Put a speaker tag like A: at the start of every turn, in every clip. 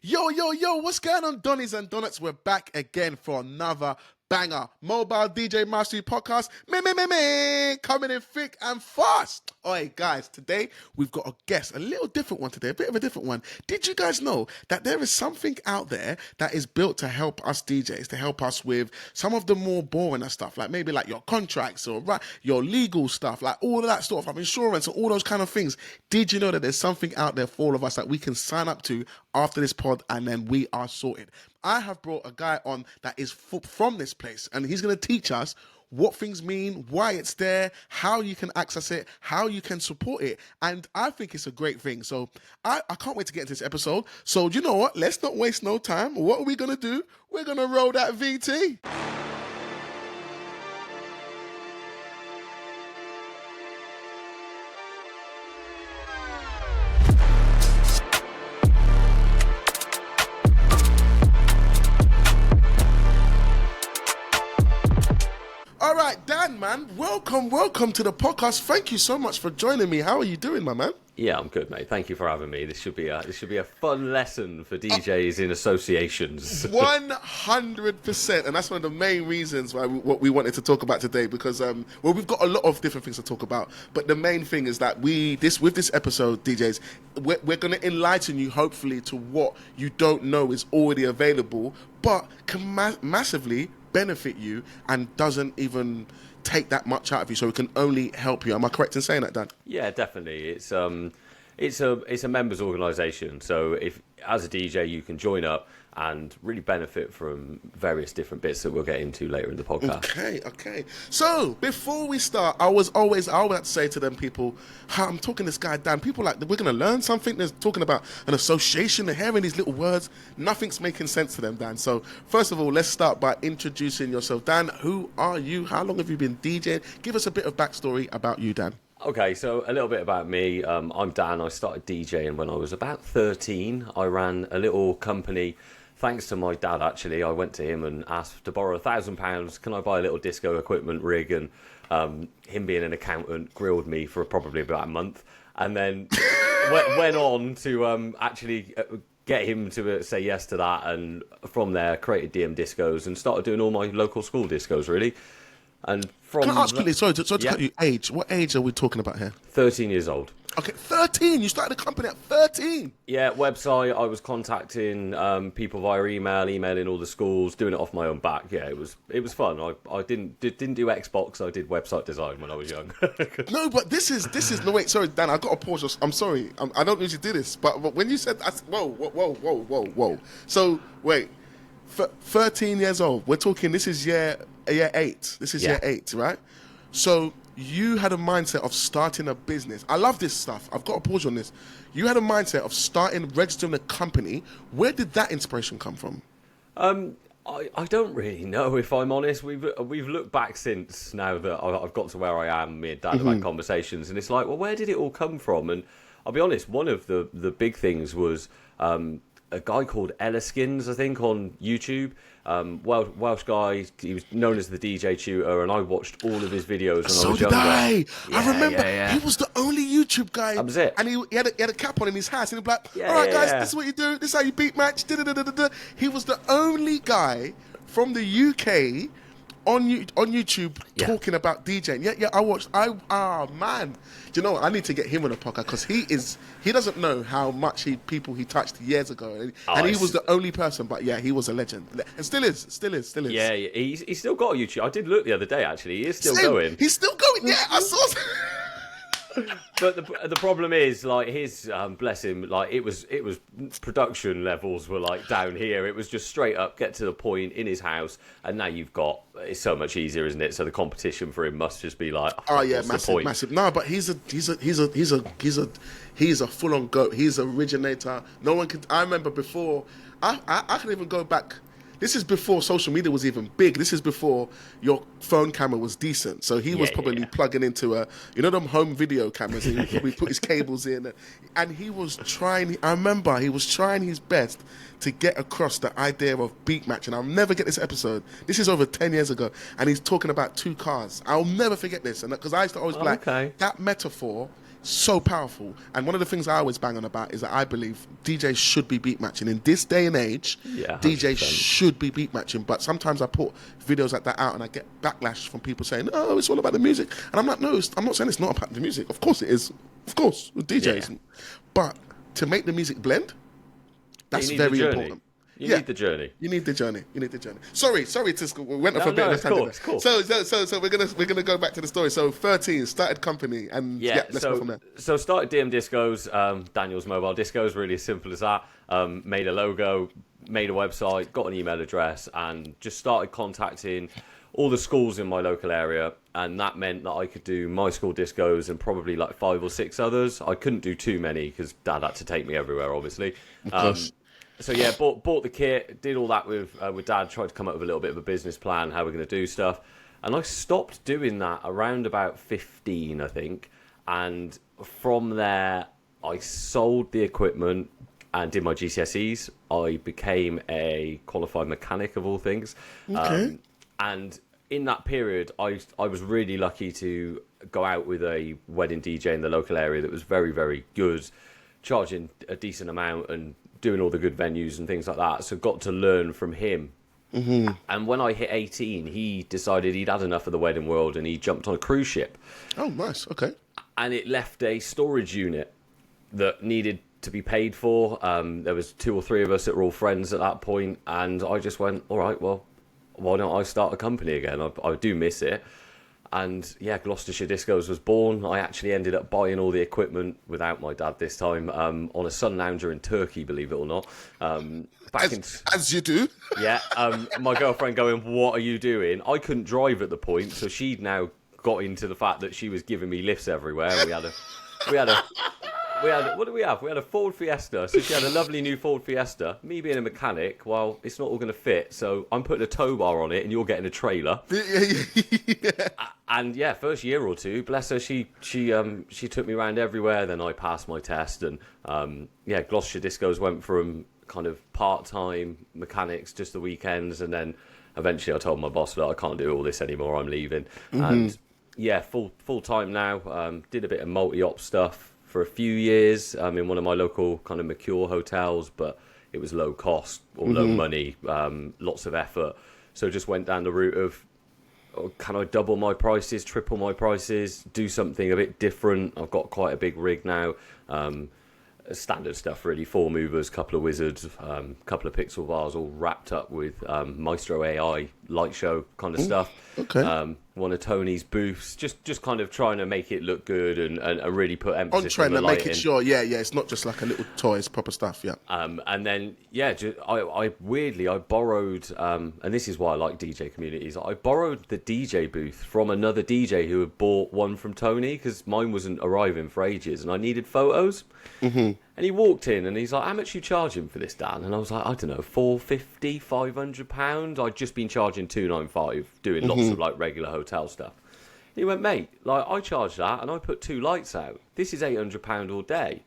A: Yo, what's going on, Donnies and Donuts? We're back again for another banger. Mobile DJ Mastery Podcast. Coming in thick and fast. Oi, guys, today we've got a guest, a little different one today, a bit of a different one. Did you guys know that there is something out there that is built to help us DJs, to help us with some of the more boring stuff, like maybe like your contracts or your legal stuff, like all of that stuff, like insurance and all those kind of things. Did you know that there's something out there for all of us that we can sign up to after this pod and then we are sorted? I have brought a guy on that is from this place, and he's going to teach us what things mean, why it's there, how you can access it, how you can support it. And I think it's a great thing. So I can't wait to get into this episode. So you know what? Let's not waste no time. What are we going to do? We're going to roll that VT. All right, Dan, man, welcome to the podcast. Thank you so much for joining me. How are you doing, my man?
B: Yeah, I'm good, mate. Thank you for having me. This should be a fun lesson for DJs in associations.
A: 100%, and that's one of the main reasons why what we wanted to talk about today. Because we've got a lot of different things to talk about, but the main thing is that with this episode, DJs, we're going to enlighten you, hopefully, to what you don't know is already available, but can massively benefit you and doesn't even take that much out of you, so it can only help you. Am I correct in saying that, Dan?
B: Yeah, definitely. It's a members organisation, so if as a DJ you can join up and really benefit from various different bits that we'll get into later in the podcast.
A: Okay. So before we start, I would always say to them people, I'm talking to this guy Dan, people like, we're going to learn something. They're talking about an association, they're hearing these little words, nothing's making sense to them, Dan. So first of all, let's start by introducing yourself. Dan, who are you? How long have you been DJing? Give us a bit of backstory about you, Dan.
B: Okay, so a little bit about me. I'm Dan. I started DJing when I was about 13. I ran a little company. Thanks to my dad, actually. I went to him and asked to borrow £1,000. Can I buy a little disco equipment rig? And him being an accountant grilled me for probably about a month. And then went on to actually get him to say yes to that. And from there, created DM Discos and started doing all my local school discos, really. And from
A: Can I ask quickly, sorry to cut you, age. What age are we talking about here?
B: 13 years old.
A: Okay, 13. You started a company at 13.
B: Yeah, website. I was contacting people via emailing all the schools, doing it off my own back. Yeah, it was fun. I didn't do Xbox. I did website design when I was young.
A: No, but this is no, wait. Sorry, Dan. I got to pause. I'm sorry. I don't usually do this, but when you said, whoa. So wait, 13 years old. We're talking. This is year 8. This is year 8, right? So you had a mindset of starting a business. I love this stuff. I've got to pause on this. You had a mindset of registering a company. Where did that inspiration come from?
B: I don't really know, if I'm honest. We've looked back since, now that I've got to where I am. Me and Dad have had conversations, and it's like, well, where did it all come from? And I'll be honest, one of the big things was a guy called Elliskins, I think, on YouTube. Welsh guy. He was known as the DJ Tutor, and I watched all of his videos when I was younger.
A: I remember he was the only YouTube guy.
B: That was it.
A: And he had a cap on in his hat, and he'd be like, all right, guys, this is what you do. This is how you beat match. He was the only guy from the UK on YouTube talking about DJing. Yeah, I watched. Man. Do you know what? I need to get him on the podcast, because he doesn't know how much people he touched years ago. And he was the only person, but yeah, he was a legend. And still is.
B: Yeah, he's still got a YouTube. I did look the other day, actually. He is still going.
A: He's still going, yeah, I saw.
B: But the problem is, like, his bless him, like, it was production levels were like down here. It was just straight up, get to the point in his house, and now it's so much easier, isn't it? So the competition for him must just be like,
A: oh yeah, massive. No, but he's a full on goat. He's an originator. No one could. I remember before. I can even go back. This is before social media was even big. This is before your phone camera was decent. So he was probably plugging into them home video cameras, and he put his cables in. And he was trying, I remember he was trying his best to get across the idea of beat match. And I'll never get this episode. This is over 10 years ago. And he's talking about 2 cars. I'll never forget this. And because I used to always be like, that metaphor so powerful. And one of the things I always bang on about is that I believe DJs should be beat matching. In this day and age,
B: Yeah,
A: DJs
B: 100%.
A: should be beat matching. But sometimes I put videos like that out and I get backlash from people saying, "Oh, it's all about the music." And I'm like, no, I'm not saying it's not about the music. Of course it is. Of course, with DJs.
B: Yeah.
A: But to make the music blend, that's
B: You need the
A: very
B: journey.
A: important.
B: You need the journey.
A: You need the journey. You need the journey. Sorry, Tisco. We went off a bit
B: No,
A: of a
B: it's cool,
A: tangent
B: it's cool.
A: So we're gonna go back to the story. So 13 started company, and let's go from there.
B: So started DM Discos, Daniel's Mobile Discos, really as simple as that. Made a logo, made a website, got an email address, and just started contacting all the schools in my local area. And that meant that I could do my school discos and probably like 5 or 6 others. I couldn't do too many because Dad had to take me everywhere, obviously.
A: Of course.
B: So yeah, bought the kit, did all that with Dad, tried to come up with a little bit of a business plan, how we're going to do stuff. And I stopped doing that around about 15, I think. And from there, I sold the equipment and did my GCSEs. I became a qualified mechanic of all things.
A: Okay.
B: And in that period, I was really lucky to go out with a wedding DJ in the local area that was very, very good, charging a decent amount and doing all the good venues and things like that. So got to learn from him. Mm-hmm. And when I hit 18, he decided he'd had enough of the wedding world and he jumped on a cruise ship.
A: Oh, nice. Okay.
B: And it left a storage unit that needed to be paid for. There was 2 or 3 of us that were all friends at that point. And I just went, all right, well, why don't I start a company again? I do miss it. And yeah, Gloucestershire Discos was born. I actually ended up buying all the equipment without my dad this time on a sun lounger in Turkey, believe it or not.
A: As you do.
B: Yeah, my girlfriend going, "What are you doing?" I couldn't drive at the point, so she'd now got into the fact that she was giving me lifts everywhere. What do we have? We had a Ford Fiesta. So she had a lovely new Ford Fiesta. Me being a mechanic, well, it's not all going to fit. So I'm putting a tow bar on it and you're getting a trailer.
A: Yeah.
B: And yeah, first year or two, bless her, she took me around everywhere. Then I passed my test. And yeah, Gloucestershire Discos went from kind of part-time mechanics, just the weekends. And then eventually I told my boss that I can't do all this anymore. I'm leaving. Mm-hmm. And yeah, full-time now. Did a bit of multi-op stuff for a few years in one of my local kind of Mercure hotels, but it was low cost or low money, lots of effort. So just went down the route of, can I double my prices, triple my prices, do something a bit different? I've got quite a big rig now. Standard stuff really, 4 movers, couple of wizards, couple of pixel bars, all wrapped up with Maestro AI light show kind of stuff.
A: Okay.
B: One of Tony's booths, just kind of trying to make it look good and really put emphasis
A: On trend
B: on the
A: and make
B: lighting.
A: it sure, yeah, it's not just like a little toy, it's proper stuff, yeah.
B: And then, yeah, I weirdly, I borrowed, and this is why I like DJ communities, I borrowed the DJ booth from another DJ who had bought one from Tony, because mine wasn't arriving for ages, and I needed photos. Mm-hmm. And he walked in, and he's like, "How much you charging for this, Dan?" And I was like, "I don't know, £450, £500. I'd just been charging £295, doing lots of like regular hotel stuff." He went, "Mate, like I charged that, and I put 2 lights out. This is £800 all day."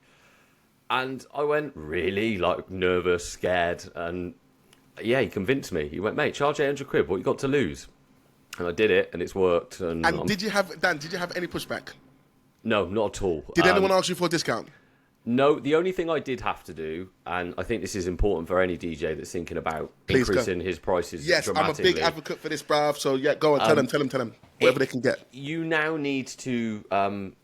B: And I went, "Really?" Like nervous, scared, and yeah, he convinced me. He went, "Mate, charge £800. What you got to lose?" And I did it, and it's worked. And
A: did you have any pushback?
B: No, not at all.
A: Did anyone ask you for a discount?
B: No, the only thing I did have to do, and I think this is important for any DJ that's thinking about increasing his prices dramatically.
A: I'm a big advocate for this, bruv. So yeah, go on, tell them, whatever they can get.
B: You now need to,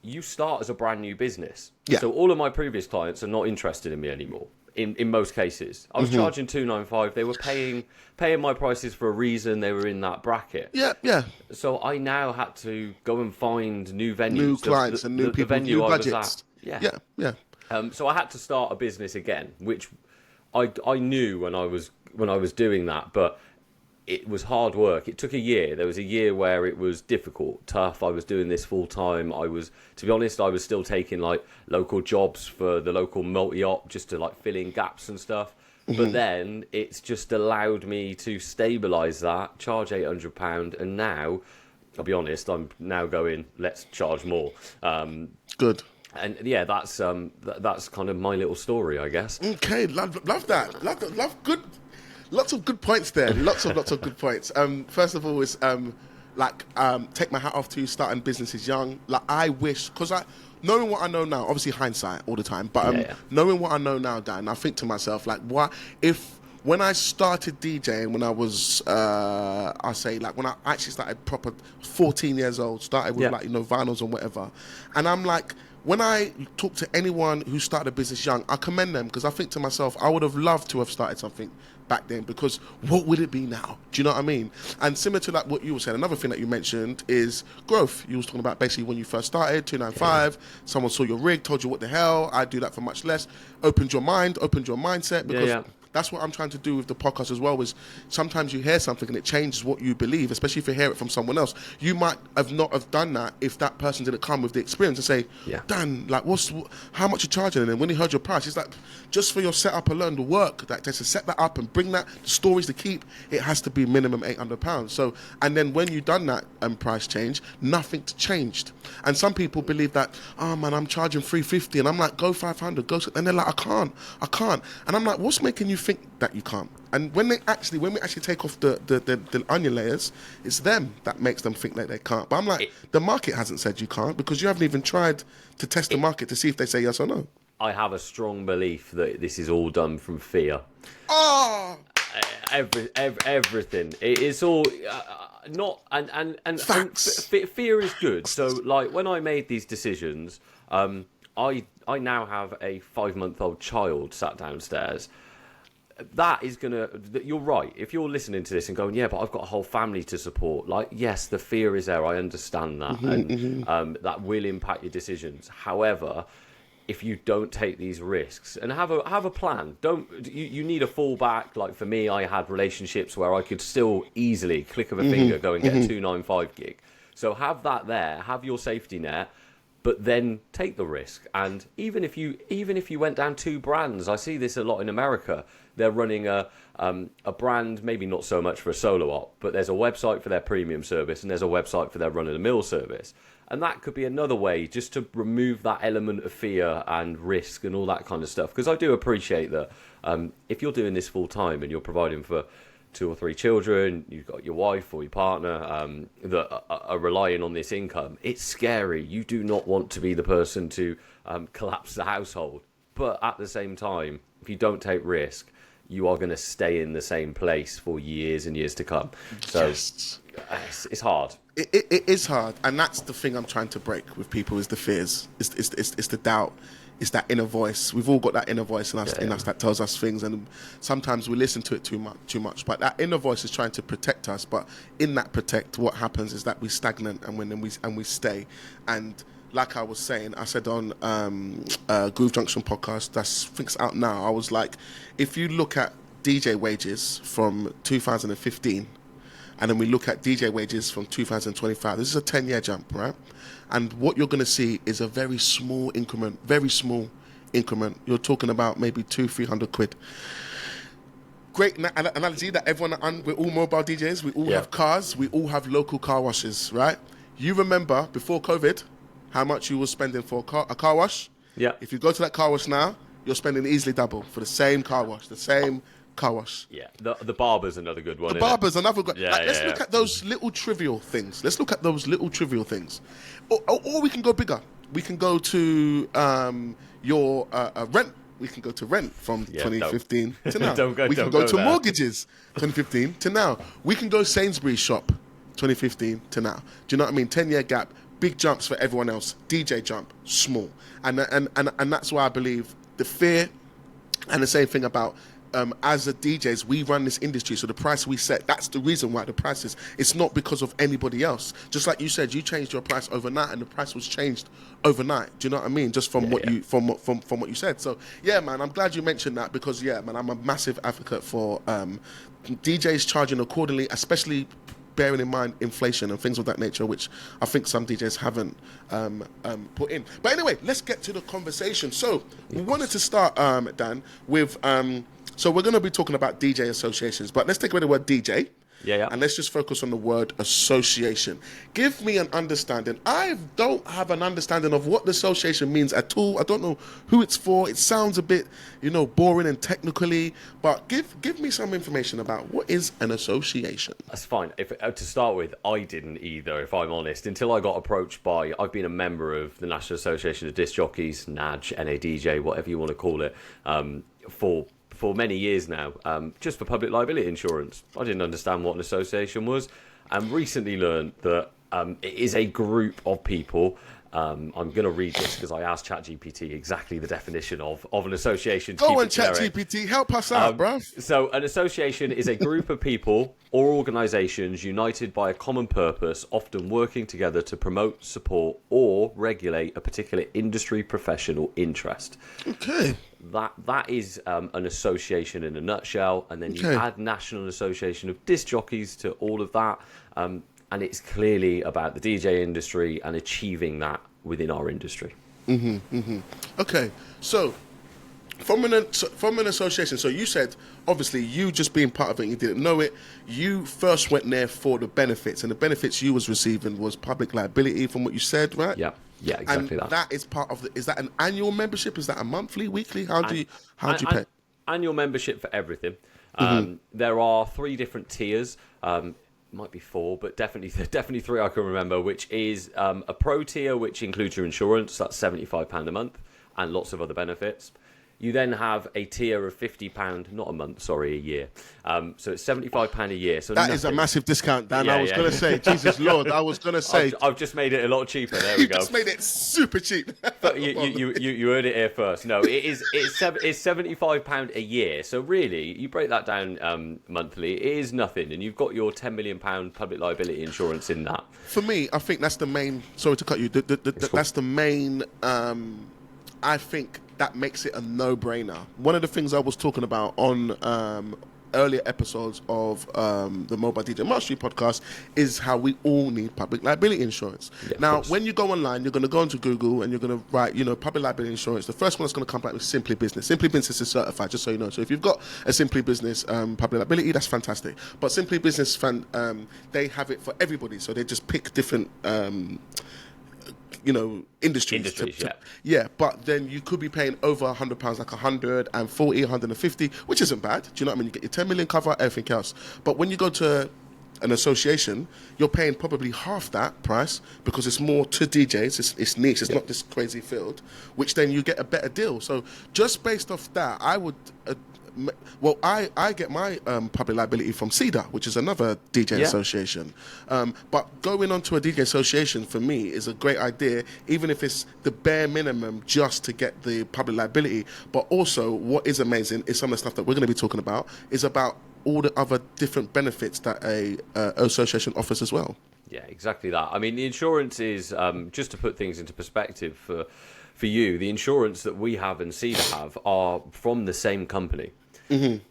B: you start as a brand new business.
A: Yeah.
B: So all of my previous clients are not interested in me anymore. In most cases, I was charging £295. They were paying my prices for a reason. They were in that bracket.
A: Yeah.
B: So I now had to go and find new venues,
A: new clients and new people,
B: the venue
A: new
B: I was
A: budgets.
B: at.
A: Yeah.
B: So I had to start a business again, which I knew when I was doing that, but it was hard work. It took a year. There was a year where it was difficult, tough. I was doing this full time. To be honest, I was still taking like local jobs for the local multi-op just to like fill in gaps and stuff. But then it's just allowed me to stabilise that, charge £800, and now, I'll be honest, I'm now going, let's charge more.
A: Good.
B: And yeah, that's kind of my little story, I guess.
A: Okay, love that. Love good. Lots of good points there. Lots of good points. First of all, is take my hat off to you starting businesses young. Like I wish, because knowing what I know now, obviously hindsight all the time, but knowing what I know now, Dan, I think to myself, like, what if when I started DJing, when I was, I say, like, when I actually started proper 14 years old, started with, like, you know, vinyls and whatever, and I'm like, when I talk to anyone who started a business young, I commend them, because I think to myself, I would have loved to have started something back then, because what would it be now? Do you know what I mean? And similar to like what you were saying, another thing that you mentioned is growth. You was talking about basically when you first started, 295, someone saw your rig, told you what the hell, I do that for much less, opened your mind, opened your mindset, because that's what I'm trying to do with the podcast as well, is sometimes you hear something and it changes what you believe, especially if you hear it from someone else. You might have not have done that if that person didn't come with the experience and say, Dan, like, how much you charging? And then when he heard your price, it's like, just for your setup alone, the work that to set that up and bring that, the stories to keep, it has to be minimum £800. So, and then when you done that price change, nothing changed. And some people believe that, oh man, I'm charging $350, and I'm like, go 500, go. And they're like, I can't. And I'm like, what's making you think that you can't? And when we actually take off the onion layers, it's them that makes them think that they can't. But I'm like, the market hasn't said you can't, because you haven't even tried to test the market to see if they say yes or no.
B: I have a strong belief that this is all done from fear.
A: Oh,
B: everything. It's all not and fear is good. So like when I made these decisions, I now have a 5-month-old child sat downstairs. That is gonna. You're right. If you're listening to this and going, yeah, but I've got a whole family to support. Like, yes, the fear is there. I understand that, and that will impact your decisions. However, if you don't take these risks and have a plan, you need a fallback. Like for me, I had relationships where I could still easily click of a finger go and get a 295 gig. So have that there, have your safety net, but then take the risk. And even if you went down 2 brands, I see this a lot in America. They're running a brand, maybe not so much for a solo op, but there's a website for their premium service and there's a website for their run-of-the-mill service. And that could be another way just to remove that element of fear and risk and all that kind of stuff. Because I do appreciate that if you're doing this full time and you're providing for 2 or 3 children, you've got your wife or your partner that are relying on this income, it's scary. You do not want to be the person to collapse the household. But at the same time, if you don't take risk, you are going to stay in the same place for years and years to come. So it's hard.
A: It is hard, and that's the thing I'm trying to break with people, is the fears, it's the doubt, it's that inner voice. We've all got that inner voice in us that tells us things, and sometimes we listen to it too much. But that inner voice is trying to protect us. But in that protect, what happens is that we stagnant, and we stay. And like I was saying, I said on Groove Junction podcast, I think it's out now. I was like, if you look at DJ wages from 2015. And then we look at DJ wages from 2025. This is a 10-year jump, right? And what you're going to see is a very small increment, You're talking about maybe 200-300 quid. Great analogy that we're all mobile DJs. We all have cars. We all have local car washes, right? You remember before COVID how much you were spending for a car wash?
B: Yeah.
A: If you go to that car wash now, you're spending easily double for the same car wash, car wash.
B: Yeah, the barber's another good one.
A: The barber's another good.
B: Yeah,
A: let's look at those little trivial things. Or we can go bigger. We can go to your rent. We can go to rent from 2015 to now. We can go to mortgages 2015 to now. We can go Sainsbury's shop 2015 to now. Do you know what I mean? 10-year gap. Big jumps for everyone else. DJ jump, small. And that's why I believe the fear, and the same thing about as the DJs, we run this industry, so the price we set, that's the reason why the price is. It's not because of anybody else. Just like you said, you changed your price overnight, and the price was changed overnight. Do you know what I mean? Just from what you from what you said. So yeah, man, I'm glad you mentioned that, because man, I'm a massive advocate for DJs charging accordingly, especially bearing in mind inflation and things of that nature, which I think some DJs haven't put in. But anyway, let's get to the conversation. So we wanted to start, Dan, with so we're going to be talking about DJ associations, but let's take away the word DJ.
B: Yeah, yeah.
A: And let's just focus on the word association. Give me an understanding. I don't have an understanding of what the association means at all. I don't know who it's for. It sounds a bit, boring and technically, but give me some information about what is an association.
B: That's fine. To start with, I didn't either, if I'm honest, until I got approached by, I've been a member of the National Association of Disc Jockeys, NAJ, NADJ, whatever you want to call it, for many years now, just for public liability insurance. I didn't understand what an association was, and recently learned that it is a group of people. I'm going to read this because I asked ChatGPT exactly the definition of an association.
A: Go on, ChatGPT, help us out, bro.
B: So an association is a group of people or organisations united by a common purpose, often working together to promote, support or regulate a particular industry, profession or interest.
A: Okay.
B: That is an association in a nutshell, and then you add National Association of Disc Jockeys to all of that, and it's clearly about the DJ industry and achieving that within our industry.
A: Okay, so from an association, so you said, obviously, you just being part of it, you didn't know it, you first went there for the benefits, and the benefits you was receiving was public liability, from what you said, right?
B: Yeah, exactly.
A: And that is part of is that an annual membership? Is that a monthly, weekly? How do you pay?
B: Annual membership for everything. There are 3 different tiers. Might be 4, but definitely 3 I can remember, which is a pro tier, which includes your insurance. That's £75 a month and lots of other benefits. You then have a tier of £50, not a month, sorry, a year. So it's £75 a year. So
A: that is a massive discount, Dan. I was going to say, Jesus Lord, I was going to say.
B: I've just made it a lot cheaper. There we go.
A: You just made it super cheap.
B: But you heard it here first. No, it's £75 a year. So really, you break that down monthly, it is nothing, and you've got your £10 million public liability insurance in that.
A: For me, I think that's the main. Sorry to cut you. That's the main. I think that makes it a no-brainer. One of the things I was talking about on earlier episodes of the Mobile DJ Mastery podcast is how we all need public liability insurance. Yeah, now, when you go online, you're going to go into Google and you're going to write, public liability insurance. The first one that's going to come back is Simply Business. Simply Business is certified, just so you know. So if you've got a Simply Business public liability, that's fantastic. But Simply Business, they have it for everybody. So they just pick different industries. Yeah, but then you could be paying over £100, like 140, 150, which isn't bad. Do you know what I mean? You get your 10 million cover, everything else. But when you go to an association, you're paying probably half that price because it's more to DJs. It's niche. It's not this crazy field, which then you get a better deal. So just based off that, I would. I get my public liability from CEDA, which is another DJ association. But going on to a DJ association, for me, is a great idea, even if it's the bare minimum just to get the public liability. But also, what is amazing is some of the stuff that we're going to be talking about is about all the other different benefits that a association offers as well.
B: Yeah, exactly that. I mean, the insurance is, just to put things into perspective for you, the insurance that we have and CEDA have are from the same company.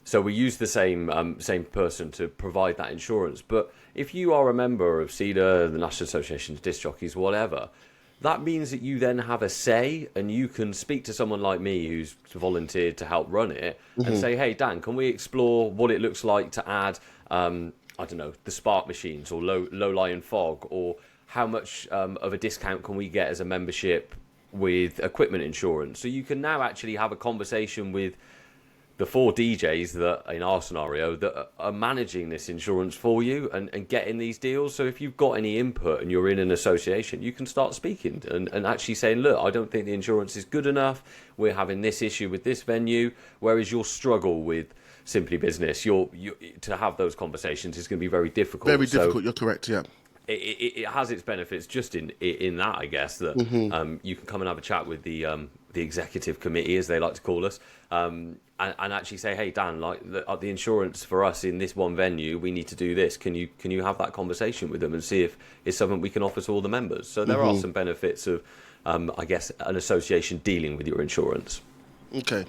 B: So we use the same person to provide that insurance. But if you are a member of CEDA, the National Association of Disc Jockeys, whatever, that means that you then have a say and you can speak to someone like me who's volunteered to help run it and say, hey, Dan, can we explore what it looks like to add, I don't know, the spark machines or low lying fog, or how much of a discount can we get as a membership with equipment insurance? So you can now actually have a conversation with the 4 DJs that, in our scenario, that are managing this insurance for you and getting these deals. So if you've got any input and you're in an association, you can start speaking and actually saying, look, I don't think the insurance is good enough. We're having this issue with this venue. Whereas your struggle with Simply Business, to have those conversations is going to be very difficult.
A: Very difficult, you're correct, yeah.
B: It has its benefits just in that, I guess, that you can come and have a chat with the executive committee, as they like to call us, and actually say, hey, Dan, like the insurance for us in this one venue, we need to do this. Can you have that conversation with them and see if it's something we can offer to all the members? So there are some benefits of, I guess, an association dealing with your insurance.
A: Okay,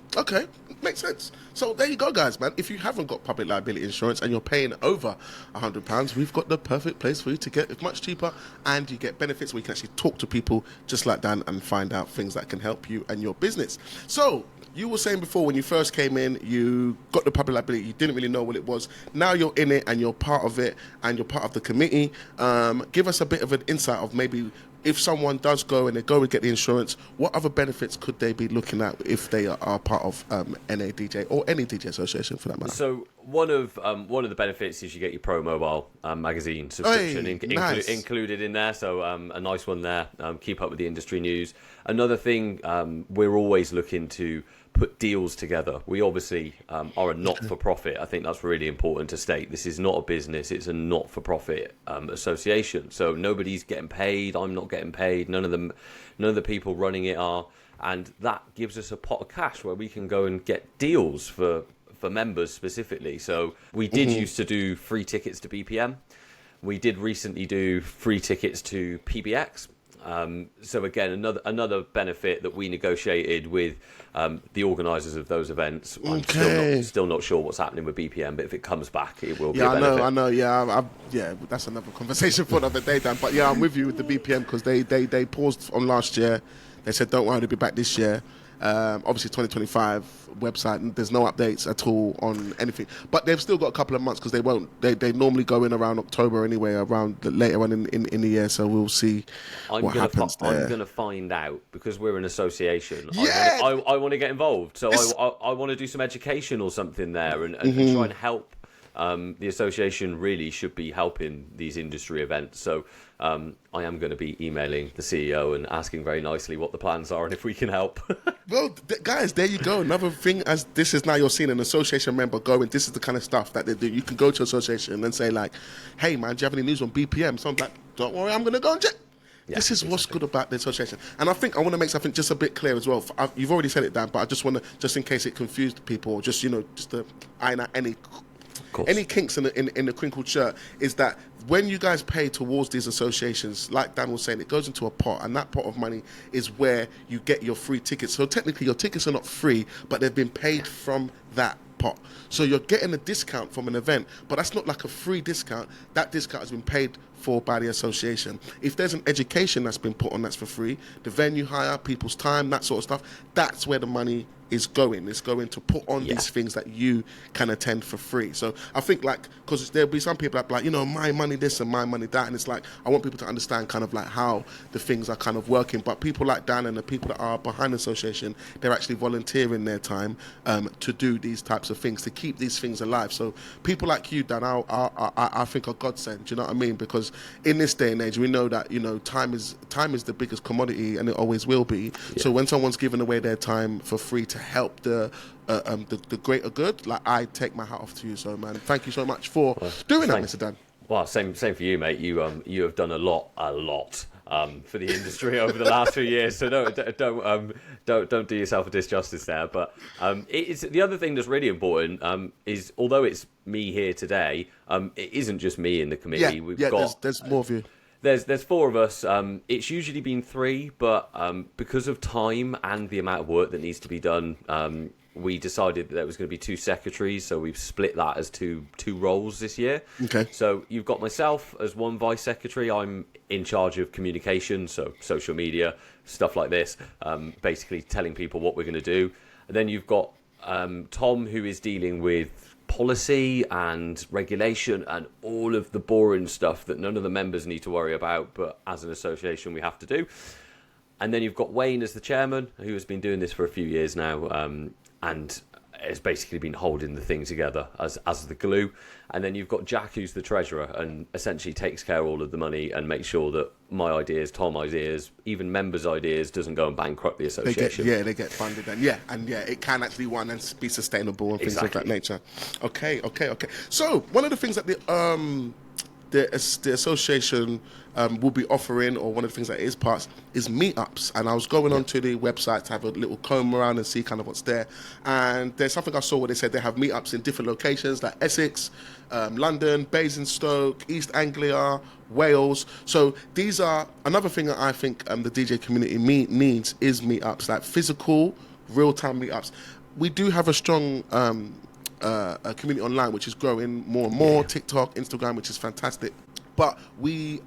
A: makes sense. So there you go, guys, man. If you haven't got public liability insurance and you're paying over £100, we've got the perfect place for you to get it much cheaper, and you get benefits where you can actually talk to people just like Dan and find out things that can help you and your business. So you were saying before when you first came in, you got the public liability, you didn't really know what it was. Now you're in it and you're part of it and you're part of the committee. Give us a bit of an insight of maybe if someone does go and they go and get the insurance, what other benefits could they be looking at if they are part of NADJ or any DJ association for that matter?
B: So one of the benefits is you get your Pro Mobile magazine subscription
A: nice.
B: included in there. So a nice one there. Keep up with the industry news. Another thing, we're always looking to put deals together. We obviously are a not-for-profit. I think that's really important to state. This is not a business. It's a not-for-profit association. So nobody's getting paid. I'm not getting paid. None of the people running it are. And that gives us a pot of cash where we can go and get deals for members specifically. So we did used to do free tickets to BPM. We did recently do free tickets to PBX. So again, another benefit that we negotiated with the organisers of those events. I'm still not sure what's happening with BPM, but if it comes back, it will be a benefit.
A: I know. Yeah, that's another conversation for another day, Dan. But yeah, I'm with you with the BPM because they paused on last year. They said, don't worry, they'll be back this year. Obviously 2025 website, and there's no updates at all on anything, but they've still got a couple of months because they normally go in around October anyway, around later on in the year, so we'll see what happens there.
B: I'm gonna find out because we're an association.
A: Yeah!
B: I want to get involved, so I want to do some education or something there and try and help. The association really should be helping these industry events, so I am going to be emailing the CEO and asking very nicely what the plans are and if we can help.
A: Well, guys, there you go. Another thing, as this is now you're seeing an association member going, this is the kind of stuff that they do. You can go to association and say like, hey man, do you have any news on BPM? So I'm like, don't worry, I'm going to go and check. Yeah, this is what's good about the association. And I think I want to make something just a bit clear as well. You've already said it, Dan, but I just want to, just in case it confused people, just to iron out any kinks in the crinkled shirt, is that when you guys pay towards these associations, like Dan was saying, it goes into a pot, and that pot of money is where you get your free tickets. So technically your tickets are not free, but they've been paid from that pot. So you're getting a discount from an event, but that's not like a free discount. That discount has been paid for by the association. If there's an education that's been put on that's for free, the venue hire, people's time, that sort of stuff, that's where the money is going. It's going to put on these things that you can attend for free. So I think because there'll be some people that be like, my money this and my money that, and it's like, I want people to understand kind of like how the things are kind of working. But people like Dan and the people that are behind the association, they're actually volunteering their time to do these types of things, to keep these things alive. So people like you, Dan, I think are godsend. Do you know what I mean? Because in this day and age, we know that time is the biggest commodity, and it always will be. Yeah. So when someone's giving away their time for free to help the greater good, like, I take my hat off to you. So man, thank you so much for doing that, Mr. Dan.
B: Well, same for you, mate. You have done a lot for the industry over the last few years. So don't do yourself a disjustice there. But it's the other thing that's really important is, although it's me here today, it isn't just me in the committee.
A: There's more of you.
B: There's four of us. It's usually been three, but because of time and the amount of work that needs to be done, we decided that there was going to be two secretaries, so we've split that as two roles this year. Okay. So you've got myself as one vice secretary. I'm in charge of communication, so social media, stuff like this, basically telling people what we're going to do. And then you've got Tom, who is dealing with policy and regulation and all of the boring stuff that none of the members need to worry about, but as an association we have to do. And then you've got Wayne as the chairman, who has been doing this for a few years now, and has basically been holding the thing together as the glue. And then you've got Jack, who's the treasurer, and essentially takes care of all of the money and makes sure that my ideas, Tom's ideas, even members' ideas doesn't go and bankrupt the association.
A: They get funded, and it can actually run and be sustainable and things of that nature. Okay. So one of the things that the association will be offering, or one of the things that is part, is meetups. And I was going onto the website to have a little comb around and see kind of what's there. And there's something I saw where they said they have meetups in different locations like Essex, London, Basingstoke, East Anglia, Wales. So these are another thing that I think the DJ community needs is meetups, like physical, real-time meetups. We do have a strong a community online which is growing more and more, TikTok, Instagram, which is fantastic. But we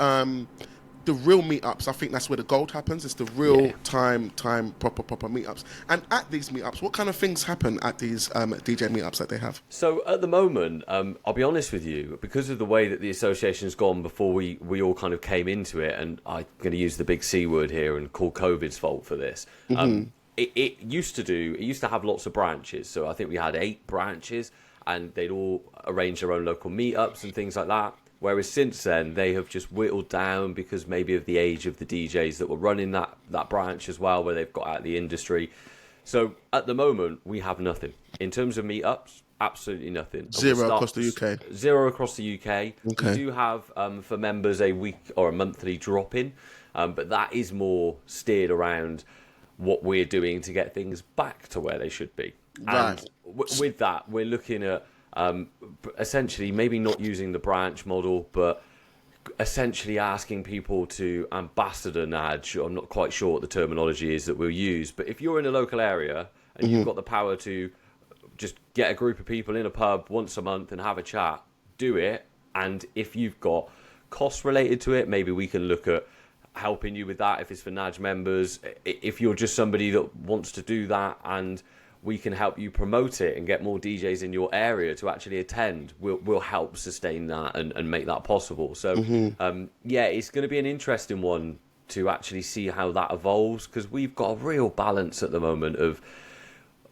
A: the real meetups, I think that's where the gold happens. It's the real time, proper meetups. And at these meetups, what kind of things happen at these DJ meetups that they have?
B: So at the moment, I'll be honest with you, because of the way that the association's gone before we all kind of came into it, and I'm going to use the big C word here and call COVID's fault for this. It used to have lots of branches. So I think we had 8 branches, and they'd all arrange their own local meetups and things like that. Whereas since then, they have just whittled down because maybe of the age of the DJs that were running that branch as well, where they've got out of the industry. So at the moment, we have nothing. In terms of meetups, absolutely nothing.
A: Zero across the UK.
B: Zero across the UK.
A: Okay.
B: We do have, for members, a week or a monthly drop-in, but that is more steered around what we're doing to get things back to where they should be.
A: Right.
B: And with that, we're looking at essentially maybe not using the branch model, but essentially asking people to ambassador nudge. I'm not quite sure what the terminology is that we'll use, but if you're in a local area and you've got the power to just get a group of people in a pub once a month and have a chat, do it. And if you've got costs related to it, maybe we can look at helping you with that if it's for NAJ members. If you're just somebody that wants to do that, and we can help you promote it and get more DJs in your area to actually attend, we'll help sustain that and make that possible. So it's going to be an interesting one to actually see how that evolves, because we've got a real balance at the moment of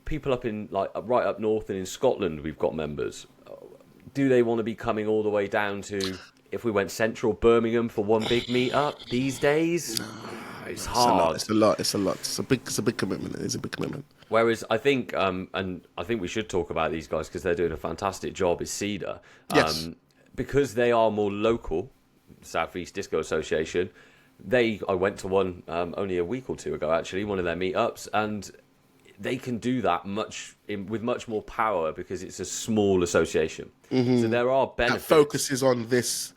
B: people up in, like, right up north and in Scotland. We've got members. Do they want to be coming all the way down to, if we went central Birmingham for one big meetup these days? It's hard.
A: It's a lot. It's a big commitment. It is a big commitment.
B: Whereas I think, and I think we should talk about these guys because they're doing a fantastic job, is Cedar.
A: Yes.
B: Because they are more local, South East Disco Association. I went to one only a week or two ago, actually, one of their meetups, and they can do that with much more power because it's a small association. So there are benefits.
A: That focuses on
B: that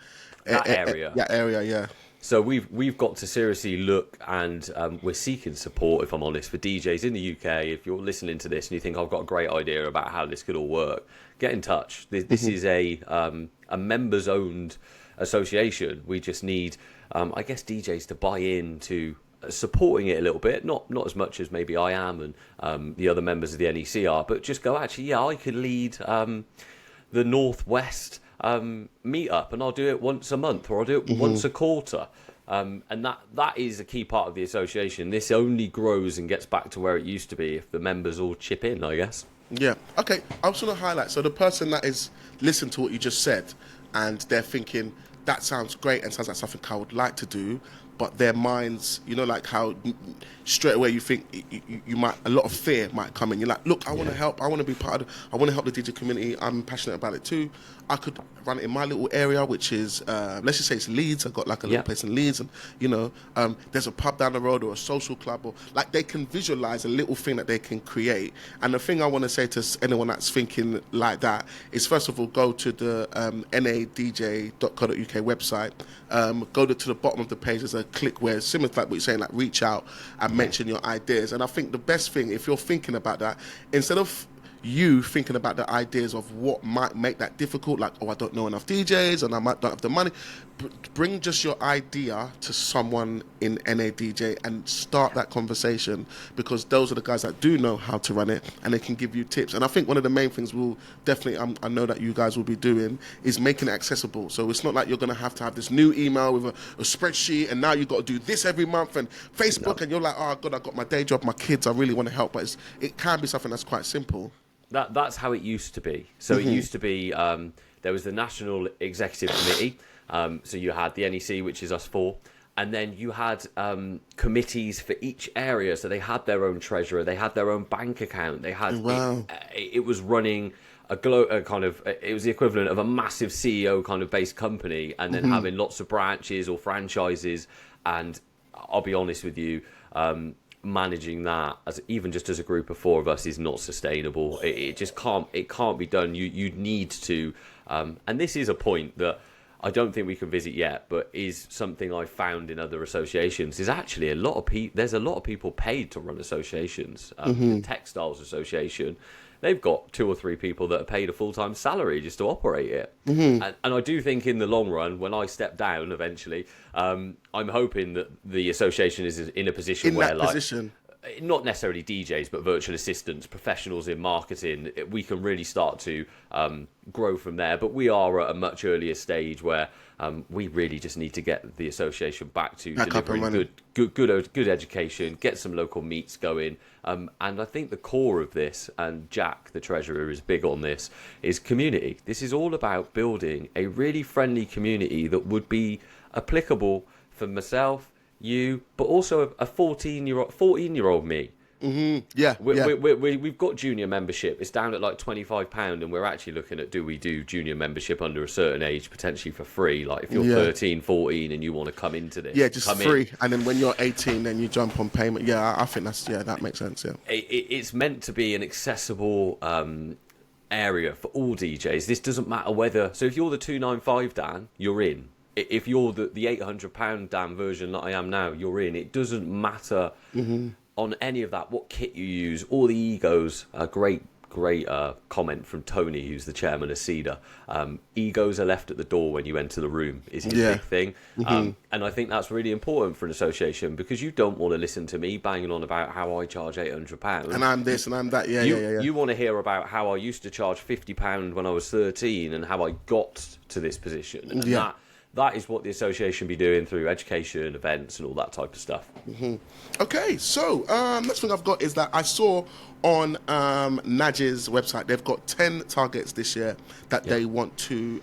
B: area.
A: That area, yeah.
B: So we've got to seriously look, and we're seeking support, if I'm honest, for DJs in the UK. If you're listening to this and you think I've got a great idea about how this could all work, get in touch. This is a members-owned association. We just need, I guess, DJs to buy in to supporting it a little bit, not as much as maybe I am and the other members of the NEC are, but just go, actually, I could lead the Northwest meetup, and I'll do it once a month, or I'll do it once a quarter. And that is a key part of the association. This only grows and gets back to where it used to be if the members all chip in, I guess.
A: Yeah. Okay. I just want to highlight. So the person that is listening to what you just said, and they're thinking, that sounds great and sounds like something I would like to do, but their minds, like how straight away you think you might, a lot of fear might come in. You're like, look, I want to help. I want to be part of, I want to help the DJ community. I'm passionate about it too. I could run it in my little area, which is, let's just say it's Leeds. I've got like a little place in Leeds, and there's a pub down the road or a social club, or like they can visualize a little thing that they can create. And the thing I want to say to anyone that's thinking like that is, first of all, go to the nadj.co.uk website. Go to the bottom of the page. There's a click where, similar to like what you're saying, like reach out and mention your ideas. And I think the best thing, if you're thinking about that, instead of you thinking about the ideas of what might make that difficult, like, I don't know enough DJs and I might not have the money, bring just your idea to someone in NADJ and start that conversation, because those are the guys that do know how to run it and they can give you tips. And I think one of the main things we'll definitely, I know that you guys will be doing, is making it accessible. So it's not like you're going to have this new email with a spreadsheet and now you've got to do this every month and Facebook, and you're like, oh God, I've got my day job, my kids, I really want to help. But it can be something that's quite simple.
B: That's how it used to be. So it used to be, there was the National Executive Committee. So you had the NEC, which is us four. And then you had committees for each area. So they had their own treasurer. They had their own bank account. They had, it was running it was the equivalent of a massive CEO kind of based company, and then having lots of branches or franchises. And I'll be honest with you, managing that even just as a group of four of us is not sustainable. It just can't be done. You need to, and this is a point that I don't think we can visit yet, but is something I found in other associations, is actually there's a lot of people paid to run associations. The Textiles Association, they've got 2 or 3 people that are paid a full-time salary just to operate it. And I do think in the long run, when I step down eventually, I'm hoping that the association is in a position where, like, not necessarily DJs, but virtual assistants, professionals in marketing, we can really start to grow from there. But we are at a much earlier stage where we really just need to get the association back to delivering good education, get some local meets going. And I think the core of this, and Jack, the treasurer, is big on this, is community. This is all about building a really friendly community that would be applicable for myself, you, but also a 14-year-old me. We've got junior membership. It's down at like £25, and we're actually looking at, do we do junior membership under a certain age, potentially for free? Like if you're 13, 14 and you want to come into this,
A: just free. And then when you're 18, then you jump on payment. I think that makes sense.
B: It's meant to be an accessible area for all DJs. This doesn't matter whether. So if you're the 295 Dan, you're in. If you're the £800 Dan version that I am now, you're in. It doesn't matter on any of that, what kit you use, all the egos. A great comment from Tony, who's the chairman of Cedar. Egos are left at the door when you enter the room, is his big thing. And I think that's really important for an association, because you don't want to listen to me banging on about how I charge £800.
A: And I'm this and I'm that,
B: You want to hear about how I used to charge £50 when I was 13 and how I got to this position. And that is what the association be doing through education, events, and all that type of stuff.
A: Okay, so next thing I've got is that I saw on Nadge's website they've got 10 targets this year that they want to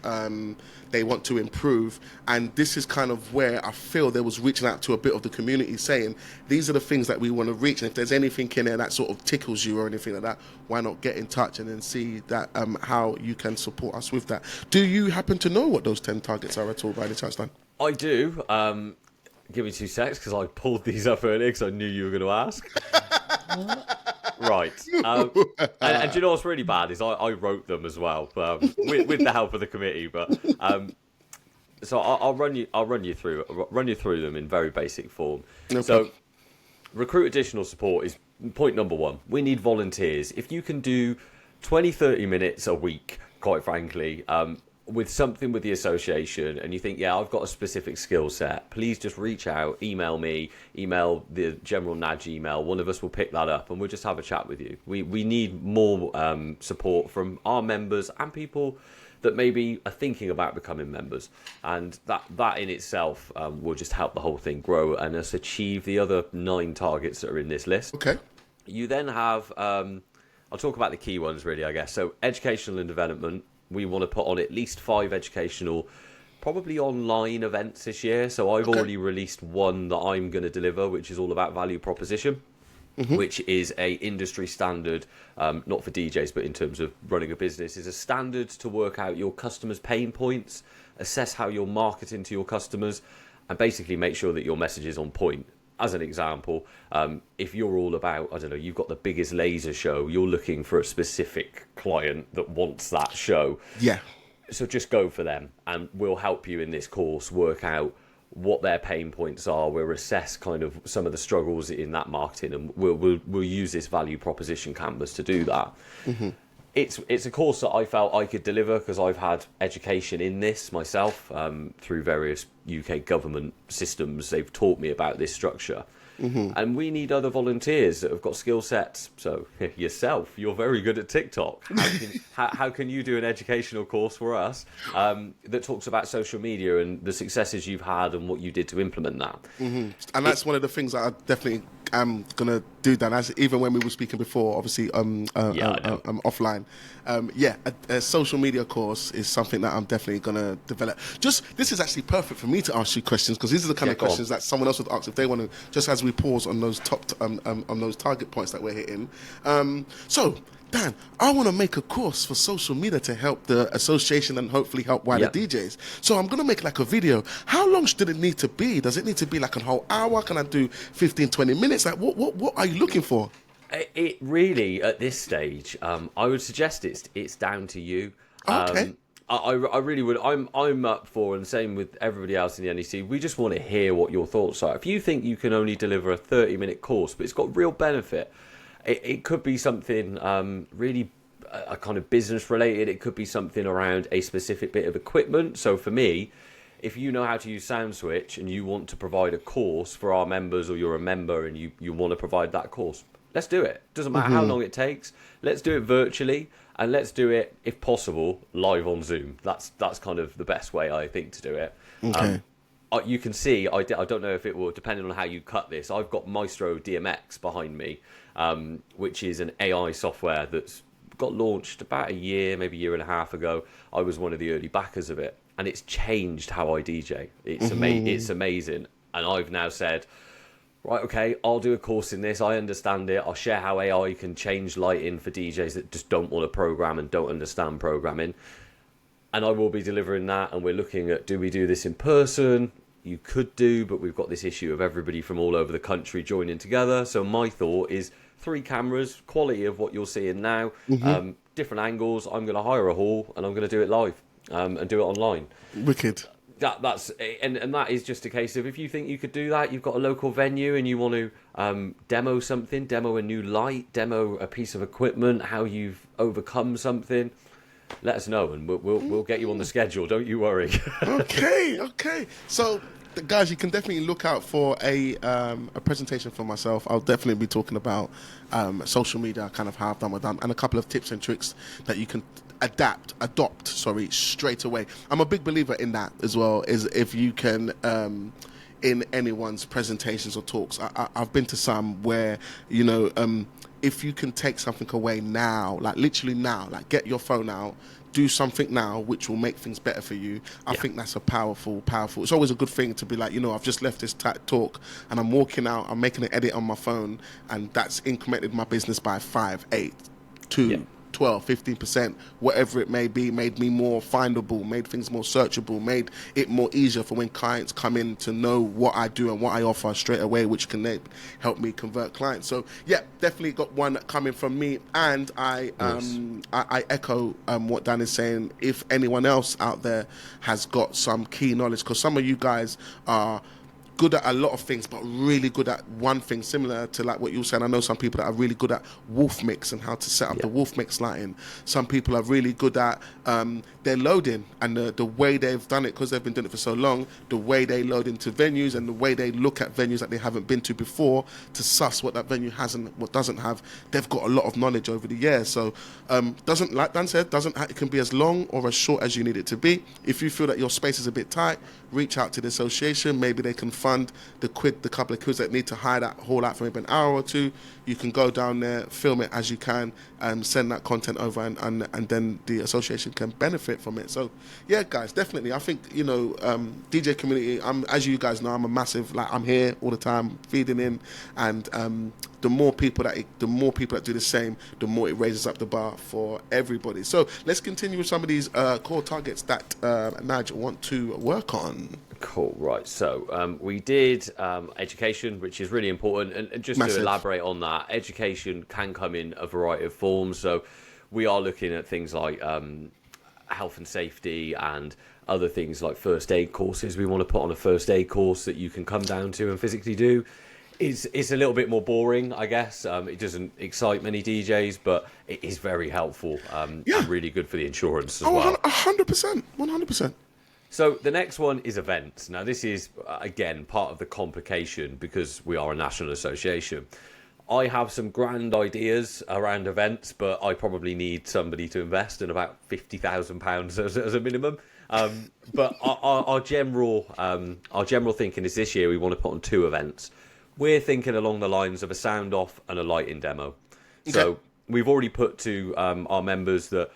A: improve, and this is kind of where I feel they was reaching out to a bit of the community, saying these are the things that we want to reach, and if there's anything in there that sort of tickles you or anything like that, why not get in touch and then see that how you can support us with that. Do you happen to know what those 10 targets are at all by any chance, Dan?
B: I do. Give me 2 secs, because I pulled these up earlier because I knew you were going to ask. Right. And do you know what's really bad is I wrote them as well, with the help of the committee. But so I'll run you through them in very basic form. So recruit additional support is point number 1. We need volunteers. If you can do 20-30 minutes a week, quite frankly, with something with the association, and you think, I've got a specific skill set, please just reach out, email me, email the general Nudge email. One of us will pick that up and we'll just have a chat with you. We need more support from our members and people that maybe are thinking about becoming members, and that in itself will just help the whole thing grow and us achieve the other 9 targets that are in this list.
A: Okay.
B: You then have I'll talk about the key ones really, I guess. So educational and development. We want to put on at least 5 educational, probably online events this year. So I've already released one that I'm going to deliver, which is all about value proposition, which is a industry standard, not for DJs, but in terms of running a business, is a standard to work out your customers' pain points, assess how you're marketing to your customers, and basically make sure that your message is on point. As an example, if you're all about, I don't know, you've got the biggest laser show, you're looking for a specific client that wants that show.
A: Yeah.
B: So just go for them, and we'll help you in this course work out what their pain points are. We'll assess kind of some of the struggles in that marketing, and we'll use this value proposition canvas to do that. It's a course that I felt I could deliver because I've had education in this myself through various UK government systems. They've taught me about this structure. And we need other volunteers that have got skill sets. So yourself, you're very good at TikTok. How can you do an educational course for us that talks about social media and the successes you've had and what you did to implement that?
A: And that's one of the things that I definitely am going to do, Dan, as even when we were speaking before, obviously offline. A social media course is something that I'm definitely going to develop. This is actually perfect for me to ask you questions, because these are the kind of questions that someone else would ask if they want to, just as we pause on those on those target points that we're hitting. So Dan, I want to make a course for social media to help the association and hopefully help wider DJs. So I'm going to make like a video. How long should it need to be? Does it need to be like a whole hour? Can I do 15, 20 minutes? Like what are you looking for?
B: It really, at this stage, I would suggest it's down to you.
A: Okay.
B: I really would. I'm up for, and same with everybody else in the NEC, we just want to hear what your thoughts are. If you think you can only deliver a 30-minute course, but it's got real benefit, it could be something really a kind of business related. It could be something around a specific bit of equipment. So for me, if you know how to use SoundSwitch and you want to provide a course for our members, or you're a member and you want to provide that course, let's do it. Doesn't matter how long it takes. Let's do it virtually, and let's do it, if possible, live on Zoom. That's kind of the best way, I think, to do it.
A: Okay.
B: You can see, I don't know if it will, depending on how you cut this, I've got Maestro DMX behind me, which is an AI software that's got launched about a year, maybe a year and a half ago. I was one of the early backers of it, and it's changed how I DJ. It's amazing. And I've now said, right, okay, I'll do a course in this. I understand it. I'll share how AI can change lighting for DJs that just don't want to program and don't understand programming. And I will be delivering that. And we're looking at, do we do this in person? You could do, but we've got this issue of everybody from all over the country joining together. So my thought is 3 cameras, quality of what you're seeing now, different angles. I'm going to hire a hall and I'm going to do it live and do it online.
A: Wicked.
B: That's that is just a case of, if you think you could do that, you've got a local venue and you want to demo something, demo a new light, demo a piece of equipment, how you've overcome something, let us know and we'll get you on the schedule. Don't you worry.
A: Okay. So, guys, you can definitely look out for a presentation from myself. I'll definitely be talking about social media, kind of how I've done what I've done, and a couple of tips and tricks that you can adopt straight away. I'm a big believer in that as well, is if you can in anyone's presentations or talks. I've been to some where, if you can take something away now, like literally now, like get your phone out, do something now which will make things better for you. I think that's a powerful. It's always a good thing to be like, I've just left this talk and I'm walking out, I'm making an edit on my phone, and that's incremented my business by 5, 8, 2, 12, 15%, whatever it may be, made me more findable, made things more searchable, made it more easier for when clients come in to know what I do and what I offer straight away, which can then help me convert clients. So yeah, definitely got one coming from me. And I echo what Dan is saying. If anyone else out there has got some key knowledge, because some of you guys are good at a lot of things, but really good at one thing, similar to like what you were saying. I know some people that are really good at wolf mix and how to set up the wolf mix lighting. Some people are really good at their loading and the way they've done it, because they've been doing it for so long, the way they load into venues and the way they look at venues that they haven't been to before to suss what that venue has and what doesn't have. They've got a lot of knowledge over the years. So doesn't, like Dan said, it can be as long or as short as you need it to be. If you feel that your space is a bit tight, reach out to the association. Maybe they can fund the couple of quids that need to hire that hall out for maybe an hour or two. You can go down there, film it as you can, and send that content over, and then the association can benefit from it. So yeah, guys, definitely. I think, DJ community, as you guys know, I'm a massive, I'm here all the time feeding in, and the more people that do the same, the more it raises up the bar for everybody. So let's continue with some of these core targets that Naj want to work on.
B: Cool, right. So we did education, which is really important. And just to elaborate on that, education can come in a variety of forms. So we are looking at things like health and safety and other things like first aid courses. We want to put on a first aid course that you can come down to and physically do. It's a little bit more boring, I guess. It doesn't excite many DJs, but it is very helpful and really good for the insurance as well.
A: 100%.
B: So the next one is events. Now, this is, again, part of the complication because we are a national association. I have some grand ideas around events, but I probably need somebody to invest in about £50,000 as a minimum. But our general thinking is this year we want to put on 2 events. We're thinking along the lines of a sound off and a lighting demo. Okay. So we've already put to our members that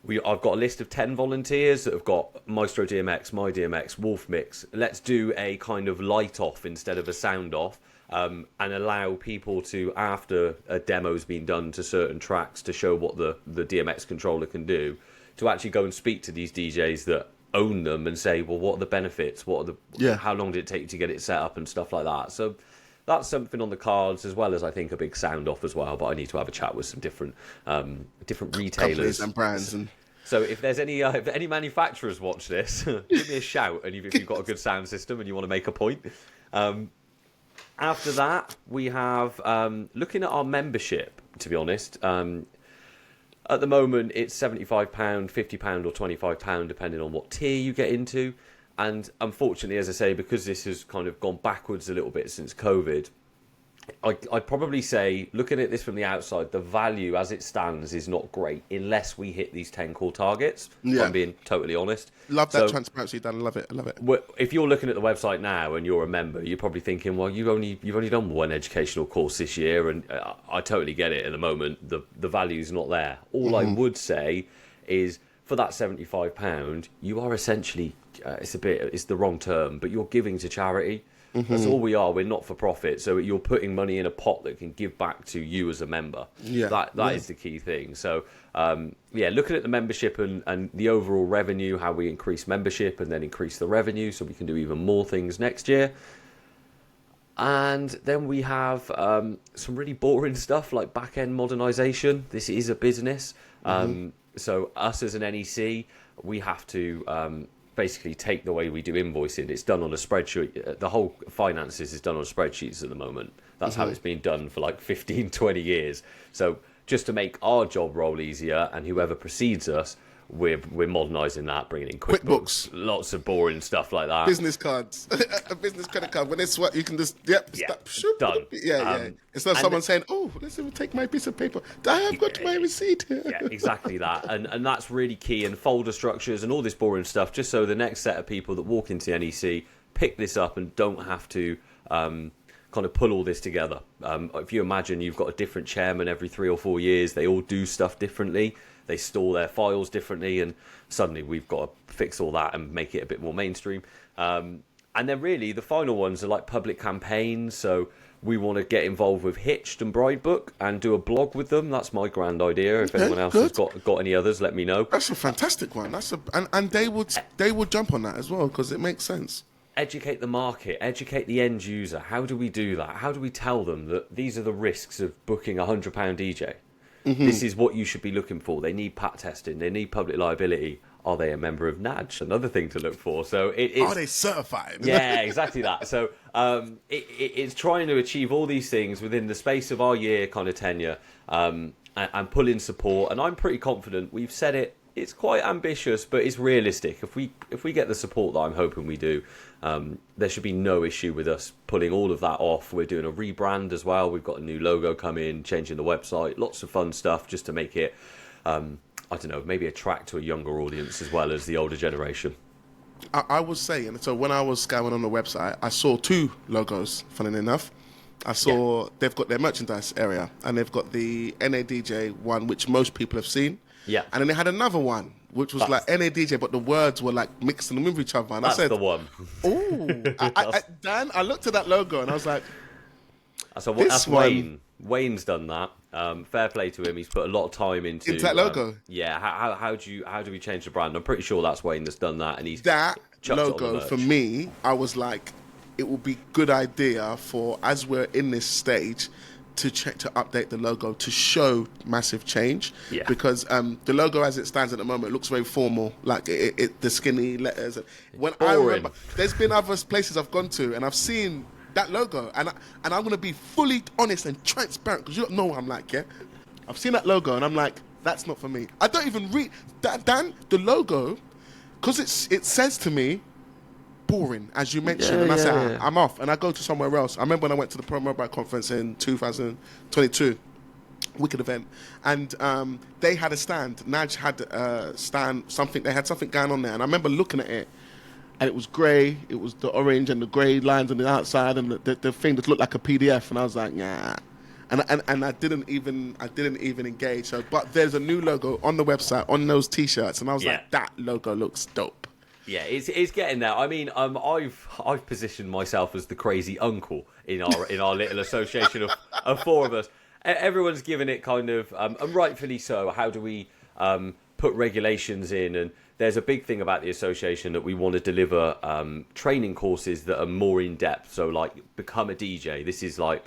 B: I've got a list of 10 volunteers that have got Maestro DMX, My DMX, Wolf Mix. Let's do a kind of light off instead of a sound off, and allow people to, after a demo's been done to certain tracks to show what the DMX controller can do, to actually go and speak to these DJs that own them and say, well, what are the benefits? How long did it take you to get it set up and stuff like that? So that's something on the cards, as well as I think a big sound off as well. But I need to have a chat with some different retailers
A: companies and brands.
B: So if there's if any manufacturers watch this, give me a shout. And if you've got a good sound system and you want to make a point. After that, we have looking at our membership. To be honest, a At the moment, it's £75, £50 or £25, depending on what tier you get into. And unfortunately, as I say, because this has kind of gone backwards a little bit since COVID, I'd probably say, looking at this from the outside, the value as it stands is not great unless we hit these 10 core targets, if I'm being totally honest.
A: Love that transparency, Dan. Love it.
B: If you're looking at the website now and you're a member, you're probably thinking, well, you've only done one educational course this year, and I totally get it. At the moment, the value's not there. All I would say is, for that £75, you are essentially, it's the wrong term, but you're giving to charity. That's all we are. We're not for profit, so you're putting money in a pot that can give back to you as a member. That is the key thing. So looking at the membership and the overall revenue, how we increase membership and then increase the revenue so we can do even more things next year. And then we have some really boring stuff like back-end modernisation. This is a business. So us as an NEC, we have to basically take the way we do invoicing. It's done on a spreadsheet. The whole finances is done on spreadsheets at the moment. That's how it's been done for like 15, 20 years. So just to make our job role easier, and whoever precedes us, we're modernising that, bringing in QuickBooks, lots of boring stuff like that.
A: Business cards, a business credit card. When it's what you can just
B: done.
A: It's not someone saying, "Oh, let's even take my piece of paper. I have got my receipt here."
B: Yeah, exactly that, and that's really key. And folder structures and all this boring stuff, just so the next set of people that walk into NEC pick this up and don't have to kind of pull all this together. If you imagine you've got a different chairman every 3 or 4 years, they all do stuff differently. They store their files differently, and suddenly we've got to fix all that and make it a bit more mainstream. And then really the final ones are like public campaigns. So we want to get involved with Hitched and Bridebook and do a blog with them. That's my grand idea. If anyone else has got any others, let me know.
A: That's a fantastic one. And they would jump on that as well, because it makes sense.
B: Educate the market, educate the end user. How do we do that? How do we tell them that these are the risks of booking a £100 DJ? This is what you should be looking for. They need PAT testing. They need public liability. Are they a member of NADG? Another thing to look for. So
A: are they certified?
B: Yeah, exactly that. So it's trying to achieve all these things within the space of our year kind of tenure, and pull in support. And I'm pretty confident. We've said it. It's quite ambitious, but it's realistic. If we get the support that I'm hoping we do, there should be no issue with us pulling all of that off. We're doing a rebrand as well. We've got a new logo come in, changing the website, lots of fun stuff just to make it, I don't know, maybe attract to a younger audience as well as the older generation.
A: I was saying, so when I was scouring on the website, I saw 2 logos, funnily enough. I saw they've got their merchandise area, and they've got the NADJ one, which most people have seen.
B: Yeah.
A: And then they had another one, which was like NADJ, but the words were like mixing them with each other. And
B: That's
A: I said,
B: the one.
A: "Oh, Dan!" I looked at that logo and I was like,
B: "That's Wayne. Wayne's done that. Fair play to him. He's put a lot of time into
A: that logo."
B: How do we change the brand? I'm pretty sure that's Wayne that's done that, and he's
A: that
B: chucked it on
A: logo
B: the merch.
A: for me. I was like, it would be good idea for, as we're in this stage, to update the logo to show massive change. Because the logo as it stands at the moment looks very formal, like the skinny letters. When I remember, there's been other places I've gone to and I've seen that logo, and I'm going to be fully honest and transparent, because you don't know what I'm like. I've seen that logo and I'm like, that's not for me. I don't even read that, Dan, the logo, because it says to me boring, as you mentioned, and I said, I'm off, and I go to somewhere else. I remember when I went to the Pro Mobile conference in 2022, wicked event, and they had a stand. Naj had a stand, they had something going on there, and I remember looking at it, and it was grey. It was the orange and the grey lines on the outside, and the thing that looked like a PDF, and I was like, nah. And I didn't even engage. So, but there's a new logo on the website on those T-shirts, and I was like, that logo looks dope.
B: Yeah, it's getting there. I mean, I've positioned myself as the crazy uncle in our little association of 4 of us. Everyone's given it kind of, and rightfully so. How do we put regulations in? And there's a big thing about the association that we want to deliver training courses that are more in depth. So, like, become a DJ. This is like,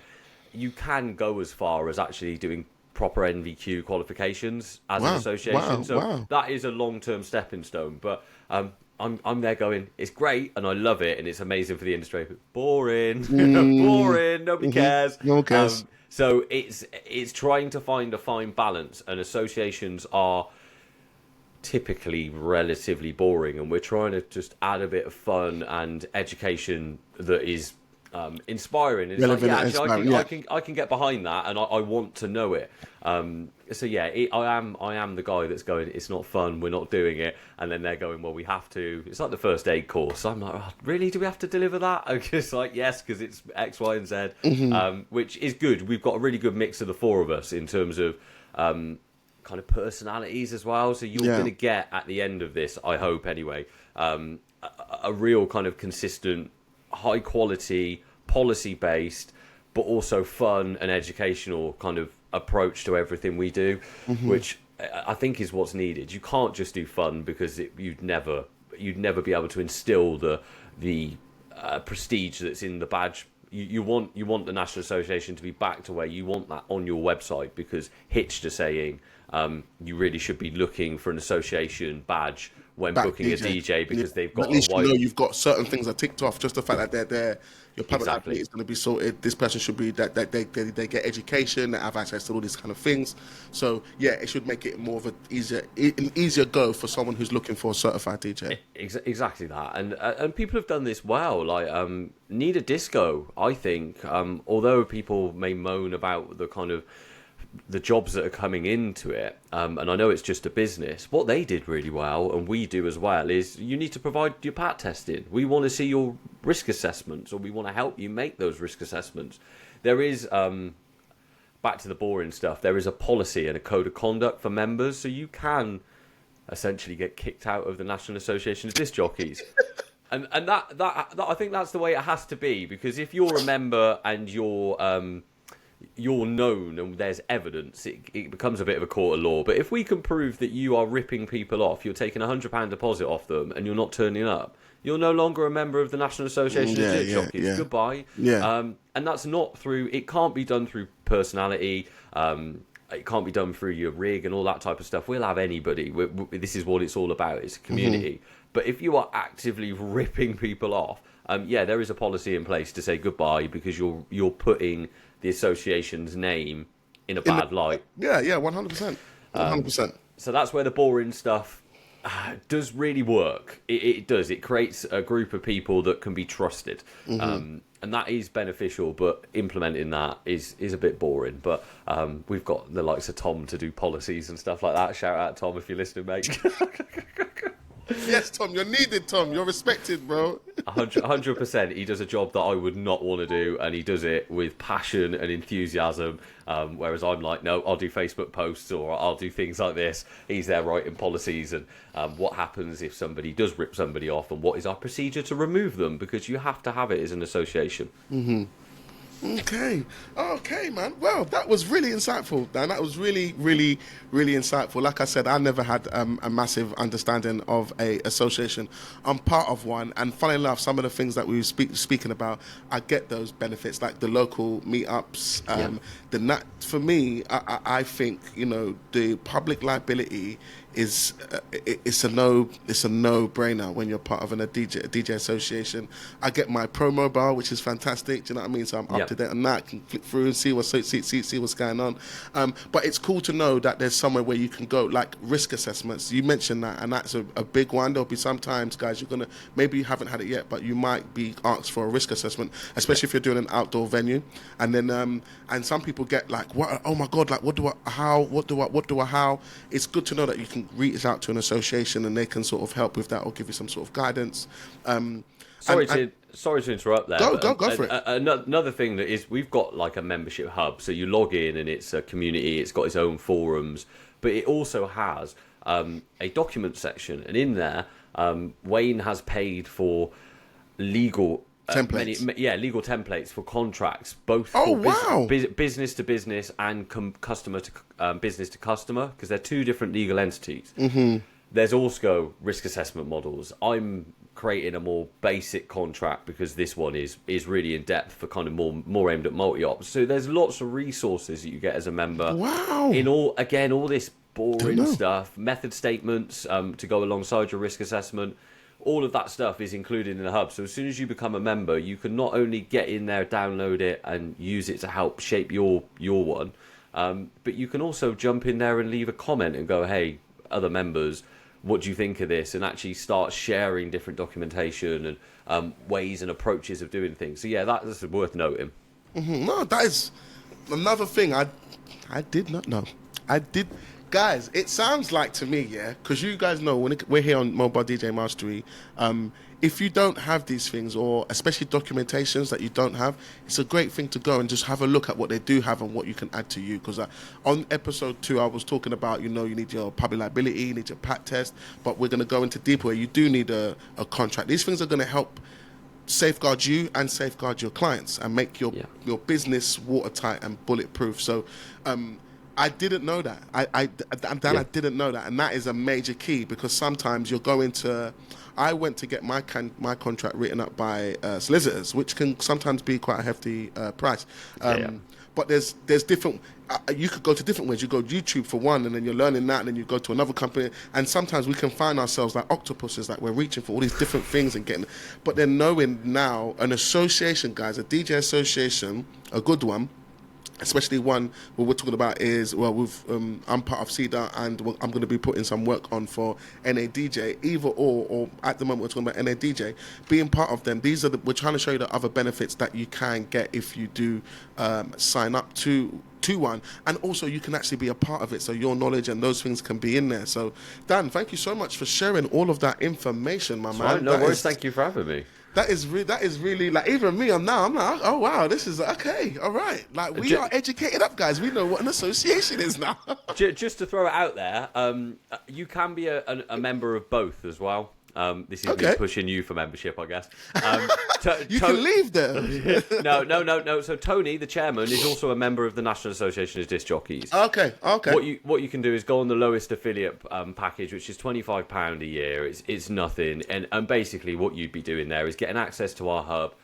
B: you can go as far as actually doing proper NVQ qualifications as an association. That is a long-term stepping stone. But I'm there going, it's great and I love it and it's amazing for the industry. Boring, boring. Nobody cares.
A: No one cares.
B: So it's trying to find a fine balance, and associations are typically relatively boring, and we're trying to just add a bit of fun and education that is inspiring. It's
A: Relevant
B: like,
A: and inspiring,
B: I can get behind that, and I want to know it. So yeah, I am the guy that's going, it's not fun, we're not doing it, and then they're going, well, we have to. It's like the first aid course. I'm like, oh, really? Do we have to deliver that? I'm just like, yes, because it's X, Y, and Z, which is good. We've got a really good mix of the four of us in terms of kind of personalities as well. So you're going to get at the end of this, I hope anyway, a real kind of consistent, high quality, policy based, but also fun and educational kind of approach to everything we do, which I think is what's needed. You can't just do fun because you'd never be able to instill the prestige that's in the badge. You want the National Association to be back to where you want that on your website, because Hitched are saying you really should be looking for an association badge when booking a DJ, because they've got
A: at least
B: a wide...
A: you know you've got certain things that ticked off. Just the fact that they're there, your public
B: Exactly.
A: liability is going to be sorted. This person should be that they get education, they have access to all these kind of things. So yeah, it should make it more of an easier go for someone who's looking for a certified DJ.
B: Exactly that, and people have done this well. Like Need a Disco, I think. Although people may moan about the kind of the jobs that are coming into it, and I know it's just a business, what they did really well, and we do as well, is you need to provide your PAT testing. We want to see your risk assessments, or we want to help you make those risk assessments. There is, back to the boring stuff, there is a policy and a code of conduct for members, so you can essentially get kicked out of the National Association of Disc Jockeys. And that I think that's the way it has to be, because if you're a member and you're known and there's evidence, it becomes a bit of a court of law. But if we can prove that you are ripping people off, you're taking £100 deposit off them and you're not turning up, you're no longer a member of the National Association of Disc Jockeys.
A: Yeah.
B: Goodbye. And that's not through, it can't be done through personality, it can't be done through your rig and all that type of stuff. We'll have anybody. This is what it's all about. It's a community. But if you are actively ripping people off, there is a policy in place to say goodbye, because you're putting the association's name in a bad light.
A: 100%. 100%.
B: So that's where the boring stuff does really work. It does. It creates a group of people that can be trusted. And that is beneficial, but implementing that is a bit boring. But we've got the likes of Tom to do policies and stuff like that. Shout out, Tom, if you're listening, mate.
A: Yes, Tom, you're needed, Tom. You're respected, bro.
B: 100%. He does a job that I would not want to do, and he does it with passion and enthusiasm. Whereas I'm like, no, I'll do Facebook posts, or I'll do things like this. He's there writing policies and what happens if somebody does rip somebody off, and what is our procedure to remove them, because you have to have it as an association.
A: Okay, man. Well, that was really insightful, Dan. That was really, really, really insightful. Like I said, I never had a massive understanding of a association. I'm part of one, and funny enough, some of the things that we were speaking about, I get those benefits, like the local meetups. For me, I think the public liability is it's a no-brainer when you're part of a DJ association. I get my pro mobile, which is fantastic. Do you know what I mean? So I'm up to date on that. Can flick through and see what's going on. But it's cool to know that there's somewhere where you can go, like risk assessments. You mentioned that, and that's a big one. There'll be sometimes, guys, maybe you haven't had it yet, but you might be asked for a risk assessment, especially if you're doing an outdoor venue. And then and some people get like, what? Oh my God! Like, what do I? It's good to know that you can reach out to an association and they can sort of help with that or give you some sort of guidance.
B: Sorry to interrupt there.
A: Go for it.
B: Another thing that is, we've got like a membership hub, so you log in and it's a community. It's got its own forums, but it also has a document section, and in there, Wayne has paid for legal
A: templates.
B: Legal templates for contracts, both
A: for
B: business to business and customer to business to customer, because they're two different legal entities. There's also risk assessment models. I'm creating a more basic contract because this one is really in depth for kind of more aimed at multi-ops. So there's lots of resources that you get as a member.
A: Wow.
B: In all this boring stuff, method statements to go alongside your risk assessment. all of that stuff is included in the hub. So as soon as you become a member, you can not only get in there, download it, and use it to help shape your one, but you can also jump in there and leave a comment and go, hey, other members, what do you think of this? And actually start sharing different documentation and ways and approaches of doing things. So yeah, that's worth noting.
A: No, that is another thing I did not know. Guys, it sounds like to me, yeah, because you guys know when we're here on Mobile DJ Mastery, if you don't have these things, or especially documentations that you don't have, it's a great thing to go and just have a look at what they do have and what you can add to you. Because on episode 2, I was talking about, you need your public liability, you need your PAT test, but we're going to go into deeper where you do need a contract. These things are going to help safeguard you and safeguard your clients and make your business watertight and bulletproof. So I didn't know that. I didn't know that, and that is a major key, because sometimes you're going to. I went to get my contract written up by solicitors, which can sometimes be quite a hefty price. But there's different. You could go to different ways. You go YouTube for one, and then you're learning that, and then you go to another company. And sometimes we can find ourselves like octopuses, like we're reaching for all these different things and getting. But then knowing now an association, guys, a DJ association, a good one. Especially one what we're talking about is, I'm part of CEDA, and I'm going to be putting some work on for NADJ, either or at the moment we're talking about NADJ, being part of them. We're trying to show you the other benefits that you can get if you do sign up to one, and also you can actually be a part of it, so your knowledge and those things can be in there. So Dan, thank you so much for sharing all of that information, my man.
B: Right, no worries, thank you for having me.
A: That is really, like, even me, I'm like, oh wow, this is okay, all right. Like, we are educated up, guys. We know what an association is now.
B: Just to throw it out there, you can be a member of both as well. This is me pushing you for membership, I guess.
A: You can leave there.
B: No. So Tony, the chairman, is also a member of the National Association of Disc Jockeys.
A: Okay.
B: What you can do is go on the lowest affiliate package, which is £25 a year. It's nothing, and basically what you'd be doing there is getting access to our hub,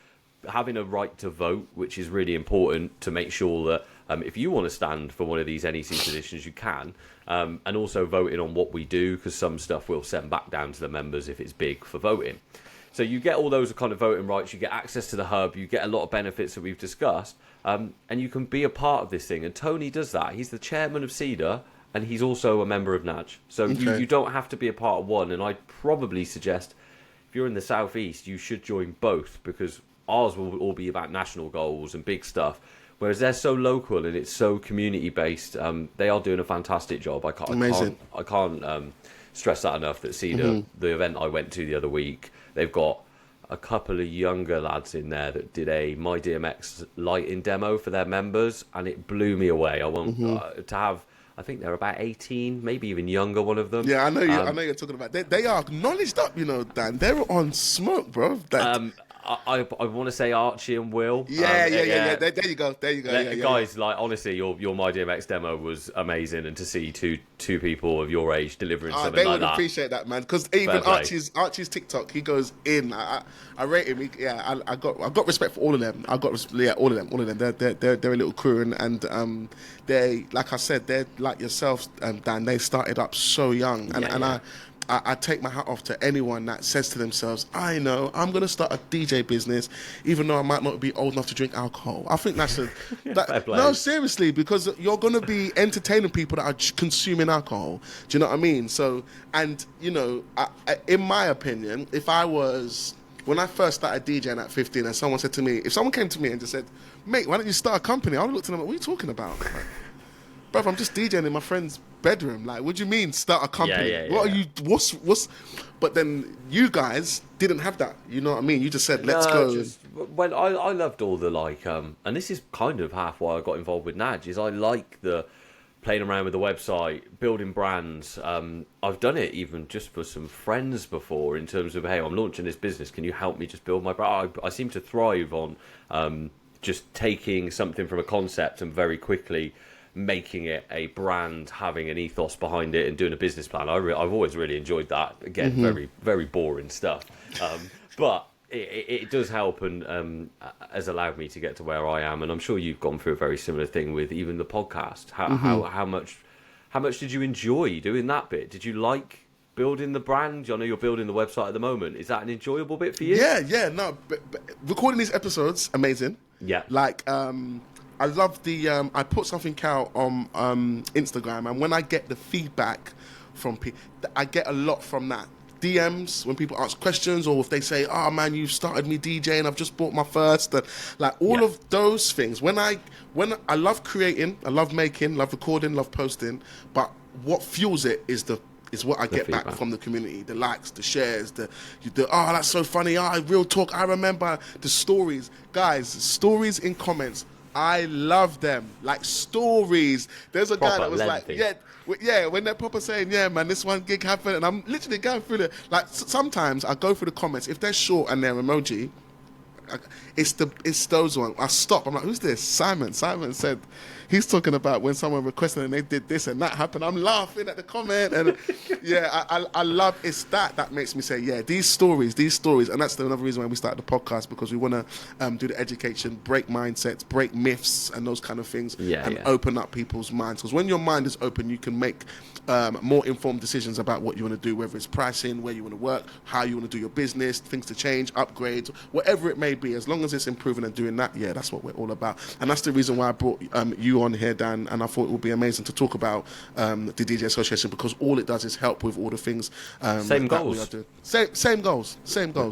B: having a right to vote, which is really important to make sure that if you want to stand for one of these NEC positions, you can. And also voting on what we do, because some stuff we'll send back down to the members if it's big for voting. So you get all those kind of voting rights, you get access to the hub, you get a lot of benefits that we've discussed, and you can be a part of this thing. And Tony does that. He's the chairman of CEDA, and he's also a member of NAJ. So you don't have to be a part of one, and I'd probably suggest, if you're in the southeast, you should join both, because ours will all be about national goals and big stuff. Whereas they're so local and it's so community based, they are doing a fantastic job. I can't stress that enough. That CEDA, the event I went to the other week, they've got a couple of younger lads in there that did a My DMX lighting demo for their members, and it blew me away. I want to have. I think they're about 18, maybe even younger. One of them.
A: Yeah, I know you. I know you're talking about. They are acknowledged up, Dan. They're on smoke, bro.
B: I want to say Archie and Will.
A: Yeah. There you go.
B: Guys, like, honestly, your My DMX demo was amazing, and to see two people of your age delivering something like that. They would
A: appreciate that, man. Because even Archie's TikTok, he goes in. I rate him. I got respect for all of them. All of them. They're a little crew, and they, like I said, they're like yourself, Dan. They started up so young, I take my hat off to anyone that says to themselves, I know, I'm going to start a DJ business, even though I might not be old enough to drink alcohol. I think that's no, seriously, because you're going to be entertaining people that are consuming alcohol. Do you know what I mean? So, and, in my opinion, when I first started DJing at 15 and someone said to me, if someone came to me and just said, mate, why don't you start a company? I would look to them like, what are you talking about? Bruv, I'm just DJing in my friend's bedroom. Like, what do you mean start a company? What are you? What's? But then you guys didn't have that. You know what I mean? You just said, let's go.
B: I loved all the and this is kind of half why I got involved with NAJ. Is I like the playing around with the website, building brands. I've done it even just for some friends before, in terms of, hey, I'm launching this business. Can you help me just build my brand? I seem to thrive on just taking something from a concept and very quickly making it a brand, having an ethos behind it, and doing a business plan. I've always really enjoyed that. Again, very, very boring stuff. But it does help, and has allowed me to get to where I am. And I'm sure you've gone through a very similar thing with even the podcast. How much did you enjoy doing that bit? Did you like building the brand? I know you're building the website at the moment. Is that an enjoyable bit for you?
A: Yeah, no. But recording these episodes, amazing.
B: Yeah.
A: Like, I love I put something out on Instagram, and when I get the feedback from people, I get a lot from that. DMs, when people ask questions, or if they say, "Oh man, you started me DJing, I've just bought my first," and like all of those things. When I love creating, I love making, love recording, love posting, but what fuels it is what I get back from the community, the likes, the shares, the oh, that's so funny, real talk, I remember the stories. Guys, stories in comments, I love them. Like stories. There's a guy that was
B: lengthy.
A: like, when they're proper saying, yeah, man, this one gig happened, and I'm literally going through like, sometimes I go through the comments, if they're short and they're emoji, it's those ones. I stop. I'm like, who's this? Simon. Simon said, he's talking about when someone requested and they did this and that happened. I'm laughing at the comment, and I love. It's that makes me say, yeah, these stories, and that's another reason why we started the podcast, because we want to do the education, break mindsets, break myths, and those kind of things, and open up people's minds. Because when your mind is open, you can make more informed decisions about what you want to do, whether it's pricing, where you want to work, how you want to do your business, things to change, upgrades, whatever it may be. As long as it's improving and doing that, that's what we're all about. And that's the reason why I brought you on here, Dan, and I thought it would be amazing to talk about the DJ Association, because all it does is help with all the things
B: same goals.
A: we are doing. Same goals.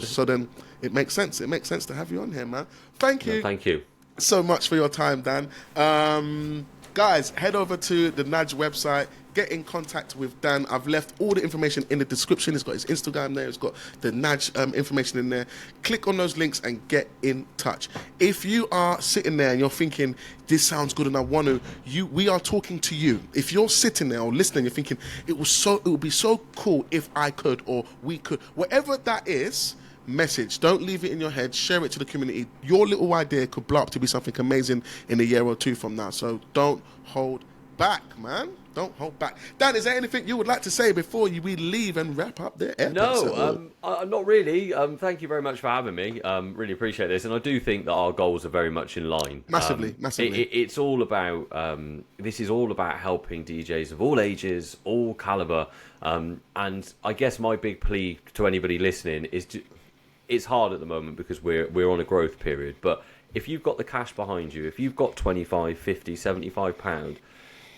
A: So then it makes sense. It makes sense to have you on here, man. Thank you.
B: No, thank you
A: so much for your time, Dan. Guys, head over to the Nudge website. Get in contact with Dan. I've left all the information in the description. It's got his Instagram there. It's got the Nudge information in there. Click on those links and get in touch. If you are sitting there and you're thinking, this sounds good and I want to, we are talking to you. If you're sitting there or listening, you're thinking, it would be so cool if I could, or we could, whatever that is, message. Don't leave it in your head. Share it to the community. Your little idea could blow up to be something amazing in a year or two from now. So don't hold back, man. Don't hold back. Dan, is there anything you would like to say before we leave and wrap up the episode?
B: No, not really. Thank you very much for having me. Really appreciate this. And I do think that our goals are very much in line.
A: Massively.
B: It's all about, this is all about helping DJs of all ages, all caliber. And I guess my big plea to anybody listening is it's hard at the moment because we're on a growth period. But if you've got the cash behind you, if you've got 25, 50, 75 pound,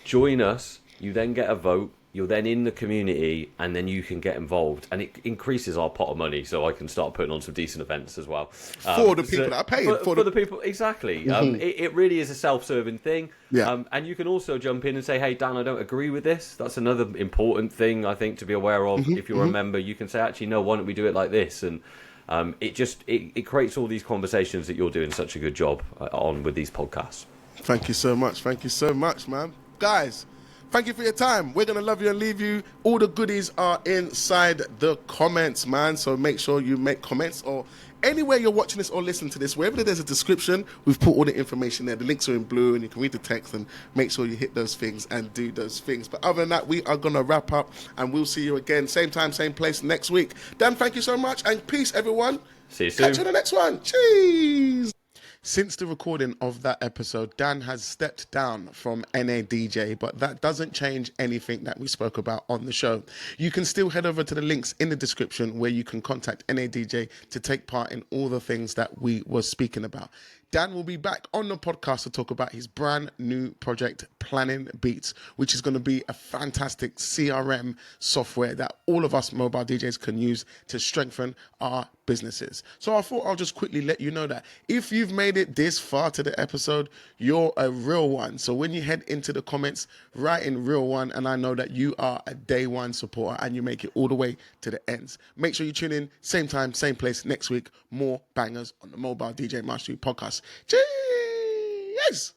B: join us. You then get a vote, you're then in the community, and then you can get involved. And it increases our pot of money, so I can start putting on some decent events as well.
A: For the people that are paying.
B: For the people, exactly. Mm-hmm. It really is a self-serving thing. Yeah. And you can also jump in and say, hey, Dan, I don't agree with this. That's another important thing, I think, to be aware of. Mm-hmm. If you're a member, you can say, actually, no, why don't we do it like this? And it creates all these conversations that you're doing such a good job on with these podcasts.
A: Thank you so much, man. Guys, thank you for your time. We're going to love you and leave you. All the goodies are inside the comments, man. So make sure you make comments, or anywhere you're watching this or listening to this, wherever there's a description, we've put all the information there. The links are in blue and you can read the text, and make sure you hit those things and do those things. But other than that, we are going to wrap up, and we'll see you again, same time, same place next week. Dan, thank you so much, and peace, everyone.
B: See you soon.
A: Catch you in the next one. Cheers. Since the recording of that episode, Dan has stepped down from NADJ, but that doesn't change anything that we spoke about on the show. You can still head over to the links in the description where you can contact NADJ to take part in all the things that we were speaking about. Dan will be back on the podcast to talk about his brand new project, Planning Beats, which is going to be a fantastic CRM software that all of us mobile DJs can use to strengthen our businesses. So I thought I'll just quickly let you know that if you've made it this far to the episode, you're a real one. So when you head into the comments, write in real one, and I know that you are a day one supporter and you make it all the way to the ends. Make sure you tune in, same time, same place next week. More bangers on the Mobile DJ Mastery podcast. Cheers!